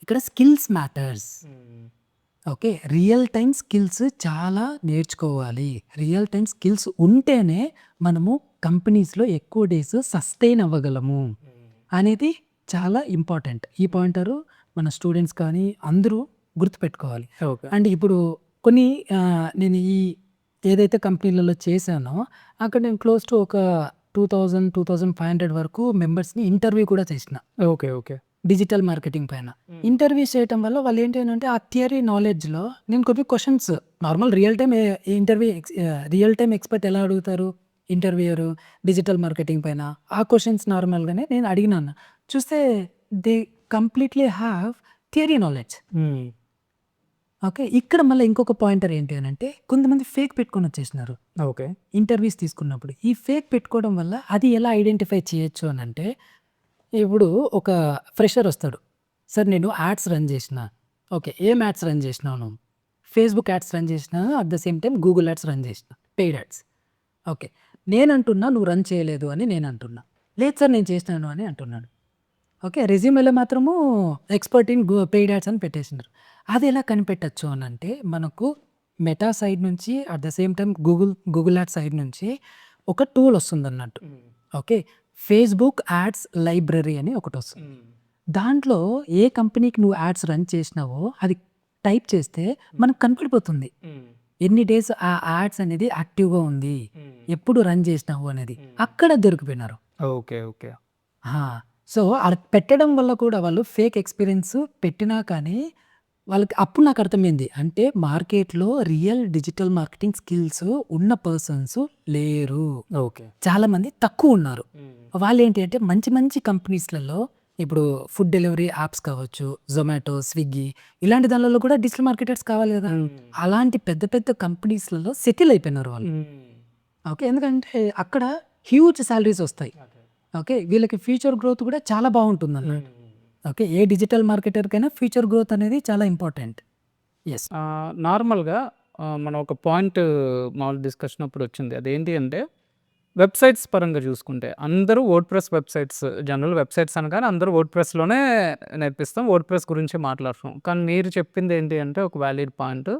Speaker 2: ఇక్కడ skills matters. Okay, real time skills చాలా నేర్చుకోవాలి. రియల్ టైం స్కిల్స్ ఉంటేనే మనము కంపెనీస్లో ఎక్కువ డేస్ సస్టైన్ అవ్వగలము అనేది చాలా ఇంపార్టెంట్. ఈ పాయింటరు మన స్టూడెంట్స్ కానీ అందరూ గుర్తుపెట్టుకోవాలి.
Speaker 3: ఓకే.
Speaker 2: అండ్ ఇప్పుడు కొన్ని నేను ఏదైతే కంపెనీలలో చేశానో అక్కడ నేను క్లోజ్ టు ఒక 2,000-2,500 వరకు మెంబర్స్ని ఇంటర్వ్యూ కూడా చేసిన
Speaker 3: ఓకే. ఓకే.
Speaker 2: డిజిటల్ మార్కెటింగ్ పైన. ఇంటర్వ్యూస్ చేయటం వల్ల వాళ్ళు ఏంటంటే ఆ థియరీ నాలెడ్జ్లో నేను కొన్ని questions normal real time expert ఎలా అడుగుతారు ఇంటర్వ్యూయరు డిజిటల్ మార్కెటింగ్ పైన, ఆ క్వశ్చన్స్ నార్మల్గానే నేను అడిగినాను. చూస్తే they completely have theory knowledge. Okay, ఇక్కడ మళ్ళీ ఇంకొక పాయింటర్ ఏంటి అని అంటే కొంతమంది ఫేక్ పెట్టుకొని వచ్చేసినారు
Speaker 3: ఓకే.
Speaker 2: ఇంటర్వ్యూస్ తీసుకున్నప్పుడు. ఈ ఫేక్ పెట్టుకోవడం వల్ల అది ఎలా ఐడెంటిఫై చేయొచ్చు అని అంటే ఇప్పుడు ఒక ఫ్రెషర్ వస్తాడు, సార్ నేను యాడ్స్ రన్ చేసిన. ఓకే, ఏం యాడ్స్ రన్ చేసినాను? ఫేస్బుక్ యాడ్స్ రన్ చేసినాను, at the same time Google ads run చేసిన, పెయిడ్ యాడ్స్. ఓకే, నేను అంటున్నా నువ్వు రన్ చేయలేదు అని నేను అంటున్నా. లేదు సార్ నేను చేసినాను అని అంటున్నాడు. ఓకే, రెజ్యూమేలో మాత్రము ఎక్స్పర్ట్ ఇన్ పెయిడ్ యాడ్స్ అని పెట్టేసినారు. అది ఎలా కనిపెట్టచ్చు అని అంటే మనకు మెటా సైడ్ నుంచి at the same time Google ads side నుంచి ఒక టూల్ వస్తుంది అన్నట్టు. ఓకే, ఫేస్బుక్ యాడ్స్ లైబ్రరీ అని ఒకటి వస్తుంది. దాంట్లో ఏ కంపెనీకి నువ్వు యాడ్స్ రన్ చేసినావో అది టైప్ చేస్తే మనకు కనపడిపోతుంది ఎన్ని డేస్ ఆ యాడ్స్ అనేది యాక్టివ్గా ఉంది, ఎప్పుడు రన్ చేసినావు అనేది. అక్కడ దొరికిపోయినారు.
Speaker 3: ఓకే. ఓకే.
Speaker 2: సో అది పెట్టడం వల్ల కూడా వాళ్ళు ఫేక్ ఎక్స్పీరియన్స్ పెట్టినా కానీ వాళ్ళకి అప్పుడు నాకు అర్థమైంది అంటే మార్కెట్లో రియల్ డిజిటల్ మార్కెటింగ్ స్కిల్స్ ఉన్న పర్సన్స్ లేరు,
Speaker 3: ఓకే.
Speaker 2: చాలామంది తక్కువ ఉన్నారు. వాళ్ళు ఏంటి అంటే మంచి మంచి కంపెనీస్లలో ఇప్పుడు ఫుడ్ డెలివరీ యాప్స్ కావచ్చు, జొమాటో, స్విగ్గీ ఇలాంటి దానిలో కూడా డిజిటల్ మార్కెటర్స్ కావాలి కదా. అలాంటి పెద్ద పెద్ద కంపెనీస్లలో సెటిల్ అయిపోయినారు వాళ్ళు. ఓకే, ఎందుకంటే అక్కడ హ్యూజ్ శాలరీస్ వస్తాయి. ఓకే, వీళ్ళకి ఫ్యూచర్ గ్రోత్ కూడా చాలా బాగుంటుంది అన్నమాట. ఓకే, ఏ డిజిటల్ మార్కెటర్కైనా ఫ్యూచర్ గ్రోత్ అనేది చాలా ఇంపార్టెంట్. ఎస్.
Speaker 3: నార్మల్గా మనం ఒక పాయింట్ మామూలు డిస్కషన్ అప్పుడు వచ్చింది. అదేంటి అంటే వెబ్సైట్స్ పరంగా చూసుకుంటే అందరూ వర్డ్ప్రెస్ వెబ్సైట్స్, జనరల్ వెబ్సైట్స్ అనగానే అందరూ వర్డ్ప్రెస్లోనే నేర్పిస్తాం, వర్డ్ప్రెస్ గురించి మాట్లాడుతాం. కానీ మీరు చెప్పింది ఏంటి అంటే ఒక వ్యాలిడ్ పాయింట్.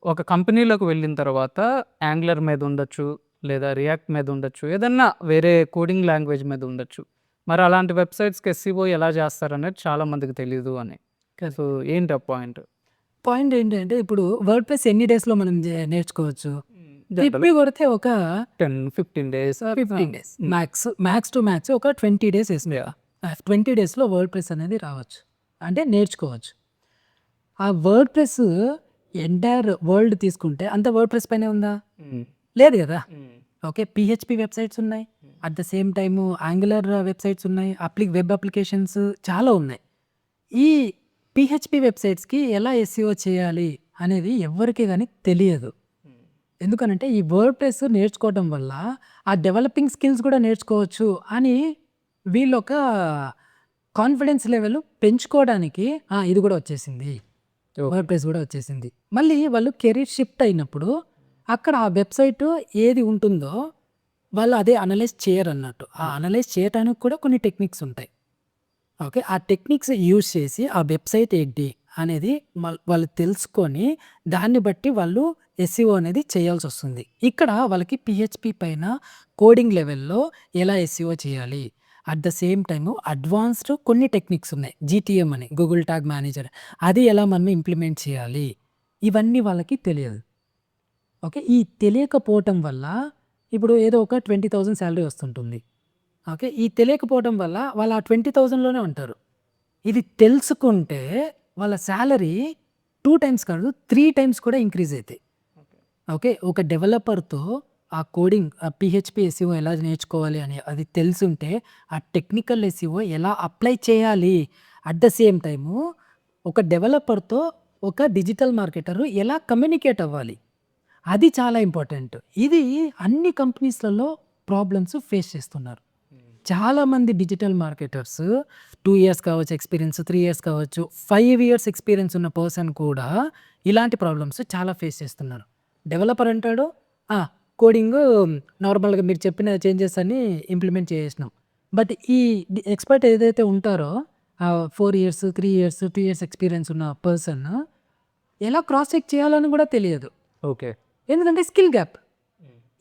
Speaker 3: ఒక కంపెనీలోకి వెళ్ళిన తర్వాత యాంగ్లర్ మీద ఉండొచ్చు, లేదా రియాక్ట్ మీద ఉండొచ్చు, ఏదన్నా వేరే కోడింగ్ లాంగ్వేజ్ మీద ఉండొచ్చు. మరి అలాంటి వెబ్సైట్స్కి ఎస్సీఓ ఎలా చేస్తారనేది చాలా మందికి తెలియదు అని. సో ఏంటి ఆ
Speaker 2: పాయింట్ ఏంటంటే ఇప్పుడు వర్డ్ప్రెస్ ఎన్ని డేస్లో మనం నేర్చుకోవచ్చు? తిప్పి కొడితే ఒక
Speaker 3: 10-15 days
Speaker 2: 15 days max to max ఒక 20 days వేసింది. 20 daysలో వర్డ్ప్రెస్ అనేది రావచ్చు అంటే నేర్చుకోవచ్చు. ఆ వర్డ్ప్రెస్ ఎంటైర్ వరల్డ్ తీసుకుంటే అంత వర్డ్ప్రెస్ పైనే ఉందా? లేదు కదా. ఓకే, పిహెచ్పి వెబ్సైట్స్ ఉన్నాయి, at the same time angular websites ఉన్నాయి, వెబ్ అప్లికేషన్స్ చాలా ఉన్నాయి. ఈ పిహెచ్పి వెబ్సైట్స్కి ఎలా ఎస్ఈఓ చేయాలి అనేది ఎవరికి కానీ తెలియదు. ఎందుకనంటే ఈ వర్డ్ ప్రెస్ నేర్చుకోవడం వల్ల ఆ డెవలపింగ్ స్కిల్స్ కూడా నేర్చుకోవచ్చు అని వీళ్ళొక కాన్ఫిడెన్స్ లెవెల్ పెంచుకోవడానికి ఇది కూడా వచ్చేసింది, వర్డ్ ప్రెస్ కూడా వచ్చేసింది. మళ్ళీ వాళ్ళు కెరీర్ షిఫ్ట్ అయినప్పుడు అక్కడ ఆ వెబ్సైట్ ఏది ఉంటుందో వాళ్ళు అదే అనలైజ్ చేయరు అన్నట్టు. ఆ అనలైజ్ చేయడానికి కూడా కొన్ని టెక్నిక్స్ ఉంటాయి. ఓకే, ఆ టెక్నిక్స్ యూజ్ చేసి ఆ వెబ్సైట్ ఏంటి అనేది వాళ్ళు తెలుసుకొని దాన్ని బట్టి వాళ్ళు ఎస్ఈఓ అనేది చేయాల్సి వస్తుంది. ఇక్కడ వాళ్ళకి పిహెచ్పి పైన కోడింగ్ లెవెల్లో ఎలా ఎస్ఈఓ చేయాలి, at the same time advanced కొన్ని టెక్నిక్స్ ఉన్నాయి, జీటీఎం అని, గూగుల్ ట్యాగ్ మేనేజర్, అది ఎలా మనం ఇంప్లిమెంట్ చేయాలి, ఇవన్నీ వాళ్ళకి తెలియదు. ఓకే, ఈ తెలియకపోవటం వల్ల ఇప్పుడు ఏదో ఒక 20,000 శాలరీ వస్తుంటుంది. ఓకే, ఈ తెలియకపోవడం వల్ల వాళ్ళు ఆ 20,000లోనే ఉంటారు. ఇది తెలుసుకుంటే వాళ్ళ శాలరీ 2 టైమ్స్ కాదు 3 టైమ్స్ కూడా ఇంక్రీజ్ అవుతాయి. ఓకే, ఒక డెవలపర్తో ఆ కోడింగ్ పిహెచ్పి ఎస్ఈఓ ఎలా నేర్చుకోవాలి అని అది తెలుసుంటే ఆ టెక్నికల్ ఎస్ఈఓ ఎలా అప్లై చేయాలి, అట్ ద సేమ్ టైము ఒక డెవలపర్తో ఒక డిజిటల్ మార్కెటర్ ఎలా కమ్యూనికేట్ అవ్వాలి, అది చాలా ఇంపార్టెంట్. ఇది అన్ని కంపెనీస్లలో ప్రాబ్లమ్స్ ఫేస్ చేస్తున్నారు. చాలామంది డిజిటల్ మార్కెటర్స్ 2 ఇయర్స్ కావచ్చు ఎక్స్పీరియన్స్, 3 ఇయర్స్ కావచ్చు, 5 ఇయర్స్ ఎక్స్పీరియన్స్ ఉన్న పర్సన్ కూడా ఇలాంటి ప్రాబ్లమ్స్ చాలా ఫేస్ చేస్తున్నారు. డెవలపర్ అంటాడు కోడింగ్ నార్మల్గా మీరు చెప్పిన చేంజెస్ అన్ని ఇంప్లిమెంట్ చేసేసినాం, బట్ ఈ ఎక్స్పర్ట్ ఏదైతే ఉంటారో 4 ఇయర్స్ 3 ఇయర్స్ 2 ఇయర్స్ ఎక్స్పీరియన్స్ ఉన్న పర్సన్ ఎలా క్రాస్ చెక్ చేయాలని కూడా తెలియదు.
Speaker 3: ఓకే,
Speaker 2: ఎందుకంటే స్కిల్ గ్యాప్,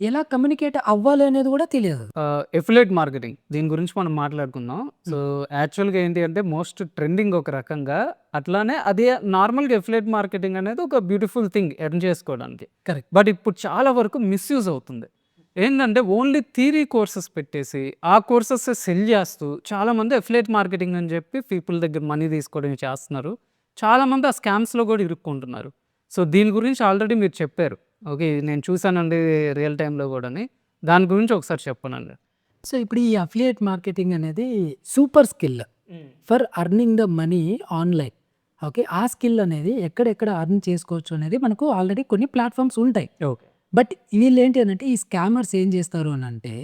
Speaker 2: ఎలా కమ్యూనికేట్ అవ్వాలి అనేది కూడా తెలియదు.
Speaker 3: ఎఫిలియేట్ మార్కెటింగ్ దీని గురించి మనం మాట్లాడుకుందాం. సో యాక్చువల్గా ఏంటి అంటే మోస్ట్ ట్రెండింగ్ ఒక రకంగా, అట్లానే అదే నార్మల్గా ఎఫిలియేట్ మార్కెటింగ్ అనేది ఒక బ్యూటిఫుల్ థింగ్ ఎర్న్ చేసుకోవడానికి.
Speaker 2: కరెక్ట్.
Speaker 3: బట్ ఇప్పుడు చాలా వరకు మిస్యూజ్ అవుతుంది. ఏంటంటే ఓన్లీ థియరీ కోర్సెస్ పెట్టేసి ఆ కోర్సెస్ సెల్ చేస్తూ చాలామంది ఎఫిలియేట్ మార్కెటింగ్ అని చెప్పి పీపుల్ దగ్గర మనీ తీసుకోవడం చేస్తున్నారు. చాలామంది ఆ స్కామ్స్లో కూడా ఇరుక్కుంటున్నారు. సో దీని గురించి ఆల్రెడీ మీరు చెప్పారు. ఓకే, నేను చూసానండి రియల్ టైంలో కూడాని. దాని గురించి ఒకసారి చెప్పనండి.
Speaker 2: సో ఇప్పుడు ఈ అఫిలియేట్ మార్కెటింగ్ అనేది super skill for earning the money online. Okay, ఆ స్కిల్ అనేది ఎక్కడెక్కడ అర్న్ చేసుకోవచ్చు అనేది మనకు ఆల్రెడీ కొన్ని ప్లాట్ఫామ్స్ ఉంటాయి.
Speaker 3: ఓకే,
Speaker 2: బట్ వీళ్ళు ఏంటి అని అంటే ఈ స్కామర్స్ ఏం చేస్తారు అని అంటే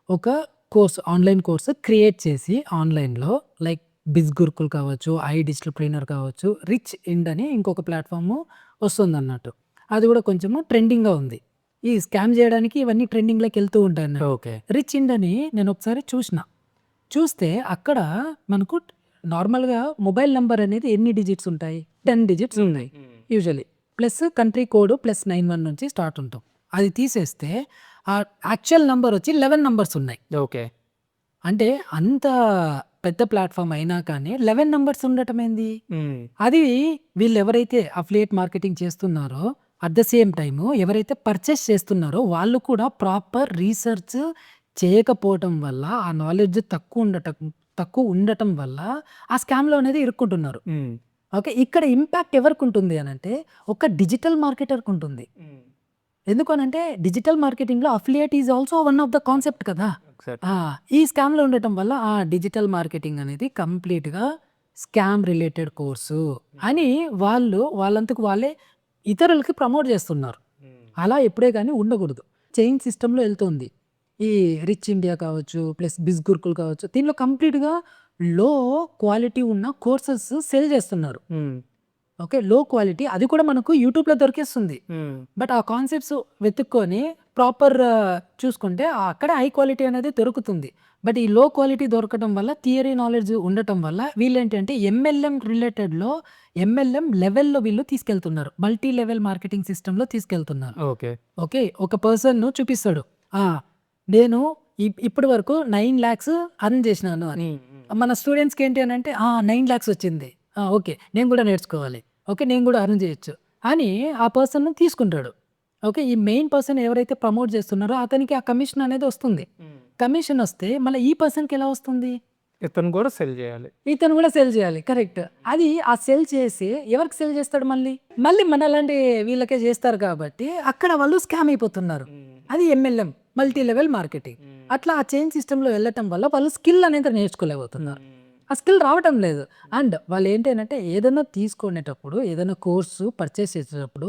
Speaker 2: ఒక కోర్స్, ఆన్లైన్ కోర్స్ క్రియేట్ చేసి ఆన్లైన్లో లైక్ బిజ్ గురుకుల్ కావచ్చు, డిజిటల్ ట్రైనర్ కావచ్చు, రిచ్ ఇండ్ అని ఇంకొక ప్లాట్ఫామ్ వస్తుంది అన్నట్టు. అది కూడా కొంచెము ట్రెండింగ్గా ఉంది. ఈ స్కామ్ చేయడానికి ఇవన్నీ ట్రెండింగ్లోకి వెళ్తూ ఉంటాయి అన్నట్టు.
Speaker 3: ఓకే,
Speaker 2: రిచ్ ఇండ్ అని నేను ఒకసారి చూస్తే అక్కడ మనకు నార్మల్గా మొబైల్ నెంబర్ అనేది ఎన్ని డిజిట్స్ ఉంటాయి, 10 డిజిట్స్ ఉన్నాయి యూజువలీ, ప్లస్ కంట్రీ కోడ్ +91 నుంచి స్టార్ట్ ఉంటాం. అది తీసేస్తే ఆ యాక్చువల్ నెంబర్ వచ్చి 11 నంబర్స్ ఉన్నాయి.
Speaker 3: ఓకే,
Speaker 2: అంటే అంత పెద్ద ప్లాట్ఫామ్ అయినా కానీ 11 నంబర్స్ ఉండటం ఏంది? అది వీళ్ళు ఎవరైతే అఫిలియేట్ మార్కెటింగ్ చేస్తున్నారో అట్ ద సేమ్ టైము ఎవరైతే పర్చేస్ చేస్తున్నారో వాళ్ళు కూడా ప్రాపర్ రీసెర్చ్ చేయకపోవటం వల్ల, ఆ నాలెడ్జ్ తక్కువ ఉండటం వల్ల ఆ స్కామ్లో అనేది ఇరుక్కుంటున్నారు. ఓకే, ఇక్కడ ఇంపాక్ట్ ఎవరికి ఉంటుంది అని అంటే ఒక డిజిటల్ మార్కెటర్కి ఉంటుంది. ఎందుకనంటే డిజిటల్ మార్కెటింగ్లో affiliate is also one of the concept కదా. ఈ స్కామ్లో ఉండటం వల్ల ఆ డిజిటల్ మార్కెటింగ్ అనేది కంప్లీట్గా స్కామ్ రిలేటెడ్ కోర్సు అని వాళ్ళంతకు వాళ్ళే ఇతరులకి ప్రమోట్ చేస్తున్నారు. అలా ఎప్పుడే కానీ ఉండకూడదు. చైన్ సిస్టంలో వెళ్తుంది. ఈ రిచ్ ఇండియా కావచ్చు, ప్లస్ బిజ్ గురుకుల్ కావచ్చు, దీనిలో కంప్లీట్గా లో క్వాలిటీ ఉన్న కోర్సెస్ సెల్ చేస్తున్నారు. ఓకే, లో క్వాలిటీ, అది కూడా మనకు యూట్యూబ్లో దొరికేస్తుంది. బట్ ఆ కాన్సెప్ట్స్ వెతుక్కొని ప్రాపర్ చూసుకుంటే అక్కడ హై క్వాలిటీ అనేది దొరుకుతుంది. బట్ ఈ లో క్వాలిటీ దొరకడం వల్ల, థియరీ నాలెడ్జ్ ఉండటం వల్ల వీళ్ళు ఏంటంటే ఎంఎల్ఎం రిలేటెడ్లో ఎంఎల్ఎం లెవెల్లో వీళ్ళు తీసుకెళ్తున్నారు, మల్టీ లెవెల్ మార్కెటింగ్ సిస్టంలో తీసుకెళ్తున్నారు.
Speaker 3: ఓకే,
Speaker 2: ఓకే, ఒక పర్సన్ చూపిస్తాడు, నేను ఇప్పటి వరకు 9 lakhs అర్న్ చేసినాను అని. మన స్టూడెంట్స్కి ఏంటి అని అంటే 9 lakhs వచ్చింది, ఓకే నేను కూడా నేర్చుకోవాలి, ఓకే నేను కూడా అర్న్ చేయొచ్చు అని ఆ పర్సన్ తీసుకుంటాడు. ఓకే, ఈ మెయిన్ పర్సన్ ఎవరైతే ప్రమోట్ చేస్తున్నారో అతనికి ఆ కమిషన్ అనేది వస్తుంది. కమిషన్ వస్తే మళ్ళీ ఈ పర్సన్కి ఎలా వస్తుంది?
Speaker 3: ఇతను కూడా సెల్ చేయాలి.
Speaker 2: కరెక్ట్. అది ఆ సెల్ చేసి ఎవరికి సెల్ చేస్తాడు? మళ్ళీ మనలాంటి వీళ్ళకే చేస్తారు కాబట్టి అక్కడ వాళ్ళు స్కామ్ అయిపోతున్నారు. అది ఎంఎల్ఎం, మల్టీ లెవెల్ మార్కెటింగ్. అట్లా ఆ చైన్ సిస్టంలో వెళ్ళటం వల్ల వాళ్ళు స్కిల్ అనేది నేర్చుకోలేకపోతున్నారు. ఆ స్కిల్ రావటం లేదు. అండ్ వాళ్ళు ఏంటంటే ఏదైనా తీసుకునేటప్పుడు, ఏదైనా కోర్సు పర్చేస్ చేసేటప్పుడు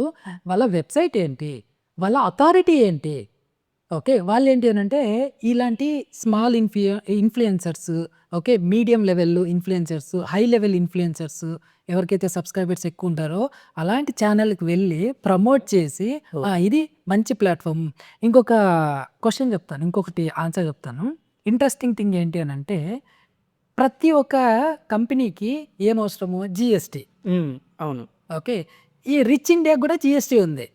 Speaker 2: వాళ్ళ వెబ్సైట్ ఏంటి, వాళ్ళ అథారిటీ ఏంటి? ఓకే. వాళ్ళేంటి అనంటే ఇలాంటి small influencers, okay. Medium level influencers, high level influencers ఎవరికైతే సబ్‌స్క్రైబర్స్ ఎక్కువుంటారో అలాంటి ఛానల్‌కి వెళ్ళి ప్రమోట్ చేసి ఇది మంచి ప్లాట్‌ఫార్మ్. ఇంకొక క్వెషన్ చెప్తాను. ఇంకొకటి ఆన్సర్ చెప్తాను. ఇంట్రెస్టింగ్ థింగ్ ఏంటి అనంటే ప్రతి ఒక్క కంపెనీకి ఏమవసరము? జీఎస్టీ.
Speaker 3: అవును.
Speaker 2: ఓకే. ఈ రిచ్ ఇండియాకి గూడా జీఎస్టీ ఉంది.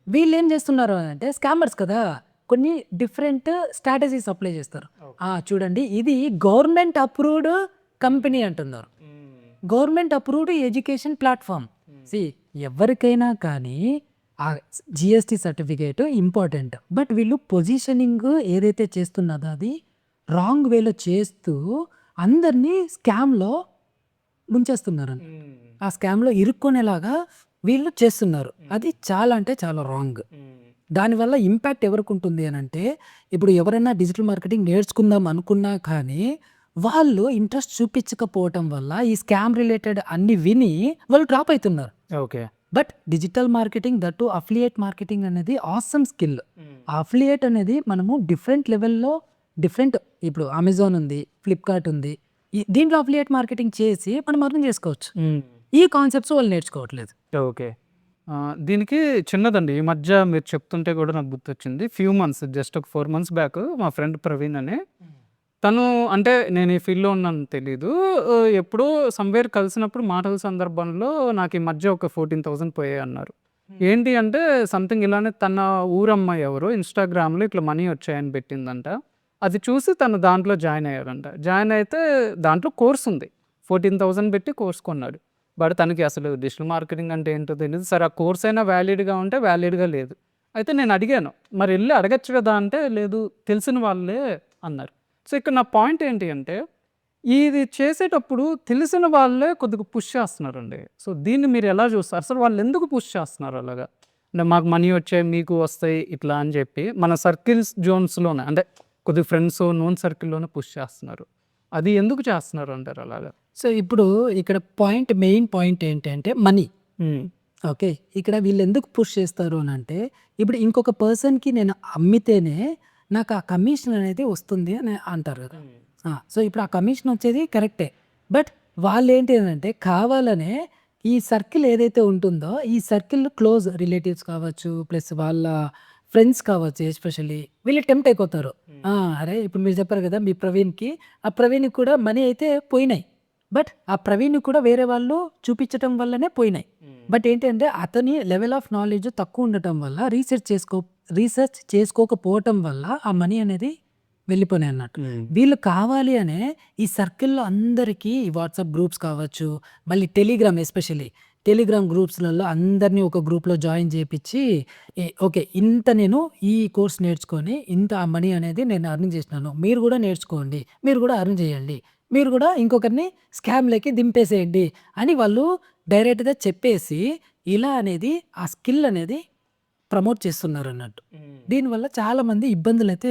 Speaker 2: వీళ్ళేం చేస్తున్నారు అనంటే స్కామర్స్ కదా! కొన్ని డిఫరెంట్ స్ట్రాటజీస్ అప్లై చేస్తారు. చూడండి ఇది గవర్నమెంట్ అప్రూవ్డ్ కంపెనీ అంటున్నారు. Government approved education platform. ఎవరికైనా కానీ ఆ జీఎస్టీ సర్టిఫికేట్ ఇంపార్టెంట్. బట్ వీళ్ళు పొజిషనింగ్ ఏదైతే చేస్తున్నదో అది రాంగ్ వేలో చేస్తూ అందరినీ స్కామ్‌లో ముంచేస్తున్నారండి. ఆ స్కామ్‌లో ఇరుక్కునేలాగా వీళ్ళు చేస్తున్నారు. అది చాలా అంటే చాలా రాంగ్. దానివల్ల ఇంపాక్ట్ ఎవరికుంటుంది అనంటే ఇప్పుడు ఎవరైనా డిజిటల్ మార్కెటింగ్ నేర్చుకుందాం అనుకున్నా కానీ వాళ్ళు ఇంట్రెస్ట్ చూపించకపోవటం వల్ల ఈ స్కామ్ రిలేటెడ్ అన్ని విని వాళ్ళు డ్రాప్ అవుతున్నారు.
Speaker 3: Okay.
Speaker 2: But digital marketing that affiliate marketing అనేది ఆసమ్ స్కిల్. ఆ అఫిలియేట్ అనేది మనము డిఫరెంట్ లెవెల్‌లో డిఫరెంట్ ఇప్పుడు అమెజాన్ ఉంది, ఫ్లిప్‌కార్ట్ ఉంది. దీంట్లో అఫిలియేట్ మార్కెటింగ్ చేసి మనం అర్న్ చేసుకోవచ్చు. ఈ కాన్సెప్ట్స్ వాళ్ళు నేర్చుకోవట్లేదు.
Speaker 3: ఓకే. దీనికి చిన్నదండి. ఈ మధ్య మీరు చెప్తుంటే కూడా నాకు గుర్తొచ్చింది. ఫ్యూ మంత్స్ జస్ట్ ఒక 4 మంత్స్ బ్యాక్ మా ఫ్రెండ్ ప్రవీణ్ అని తను అంటే నేను ఈ ఫీల్డ్‌లో ఉన్నానని తెలీదు. ఎప్పుడో సమ్‌వేర్ కలిసినప్పుడు మాటల సందర్భంలో నాకు ఈ మధ్య ఒక 14,000 పోయాయన్నారు. ఏంటి అంటే సంథింగ్ ఇలానే తన ఊరమ్మాయి ఎవరో ఇన్‌స్టాగ్రామ్‌లో ఇట్లా మనీ వచ్చాయని పెట్టిందంట. అది చూసి తను దాంట్లో జాయిన్ అయ్యాడంట. జాయిన్ అయితే దాంట్లో కోర్స్ ఉంది. 14,000 పెట్టి కోర్స్ కొన్నాడు. బట్ తనకి అసలు డిజిటల్ మార్కెటింగ్ అంటే ఏంటో తెలీదు. సరే ఆ కోర్స్ అయినా వ్యాలిడ్‌గా ఉంటే వ్యాలిడ్‌గా లేదు. అయితే నేను అడిగాను. మరి ఎళ్లి అడగొచ్చు కదా! అంటే లేదు తెలిసిన వాళ్ళే అన్నారు. సో, ఇక్కడ నా పాయింట్ ఏంటి అంటే ఇది చేసేటప్పుడు తెలిసిన వాళ్ళే కొద్దిగా పుష్ చేస్తున్నారండి. సో, దీన్ని మీరు ఎలా చూస్తారు? అసలు వాళ్ళు ఎందుకు పుష్ చేస్తున్నారు అలాగా? అంటే మాకు మనీ వచ్చాయి, మీకు వస్తాయి ఇట్లా అని చెప్పి మన సర్కిల్స్ జోన్స్‌లోనే అంటే కొద్దిగా ఫ్రెండ్స్, నోన్ సర్కిల్‌లోనే పుష్ చేస్తున్నారు. అది ఎందుకు చేస్తున్నారు అంటారు అలాగా?
Speaker 2: సో, ఇప్పుడు ఇక్కడ మెయిన్ పాయింట్ ఏంటంటే మనీ. ఓకే. ఇక్కడ వీళ్ళెందుకు పుష్ చేస్తారు అనంటే ఇప్పుడు ఇంకొక పర్సన్‌కి నేను అమ్మితేనే నాకు ఆ కమిషన్ అనేది వస్తుంది అని అంటారు కదా! సో, ఇప్పుడు ఆ కమిషన్ వచ్చేది కరెక్టే. బట్ వాళ్ళేంటి అనంటే కావాలనే ఈ సర్కిల్ ఏదైతే ఉంటుందో ఈ సర్కిల్ క్లోజ్ రిలేటివ్స్ కావచ్చు, ప్లస్ వాళ్ళ ఫ్రెండ్స్ కావచ్చు ఎస్పెషల్లీ వీళ్ళు టెంప్ట్ అయిపోతారు. అరే! ఇప్పుడు మీరు చెప్పారు కదా! మీ ప్రవీణ్‌కి, ఆ ప్రవీణ్‌కి కూడా మనీ అయితే పోయినాయి. బట్ ఆ ప్రవీణ్‌ని కూడా వేరే వాళ్ళు చూపించటం వల్లనే పోయినాయి. బట్ ఏంటంటే అతని లెవెల్ ఆఫ్ నాలెడ్జ్ తక్కువ ఉండటం వల్ల రీసెర్చ్ చేసుకోకపోవటం వల్ల ఆ మనీ అనేది వెళ్ళిపోయినాయి అన్నట్టు. వీళ్ళు కావాలి అనే ఈ సర్కిల్‌లో అందరికీ ఈ వాట్సాప్ గ్రూప్స్ కావచ్చు, మళ్ళీ టెలిగ్రామ్ ఎస్పెషల్లీ టెలిగ్రామ్ గ్రూప్స్‌లలో అందరినీ ఒక గ్రూప్‌లో జాయిన్ చేపిచ్చి ఓకే. ఇంత నేను ఈ కోర్స్ నేర్చుకొని ఇంత ఆ మనీ అనేది నేను ఎర్న్ చేసినాను. మీరు కూడా నేర్చుకోండి. మీరు కూడా ఎర్న్ చేయండి. మీరు కూడా ఇంకొకరిని స్కామ్‌లోకి దింపేసేయండి అని వాళ్ళు డైరెక్ట్‌గా చెప్పేసి ఇలా అనేది ఆ స్కిల్ అనేది ప్రమోట్ చేస్తున్నారన్నట్టు. దీనివల్ల చాలామంది ఇబ్బందులైతే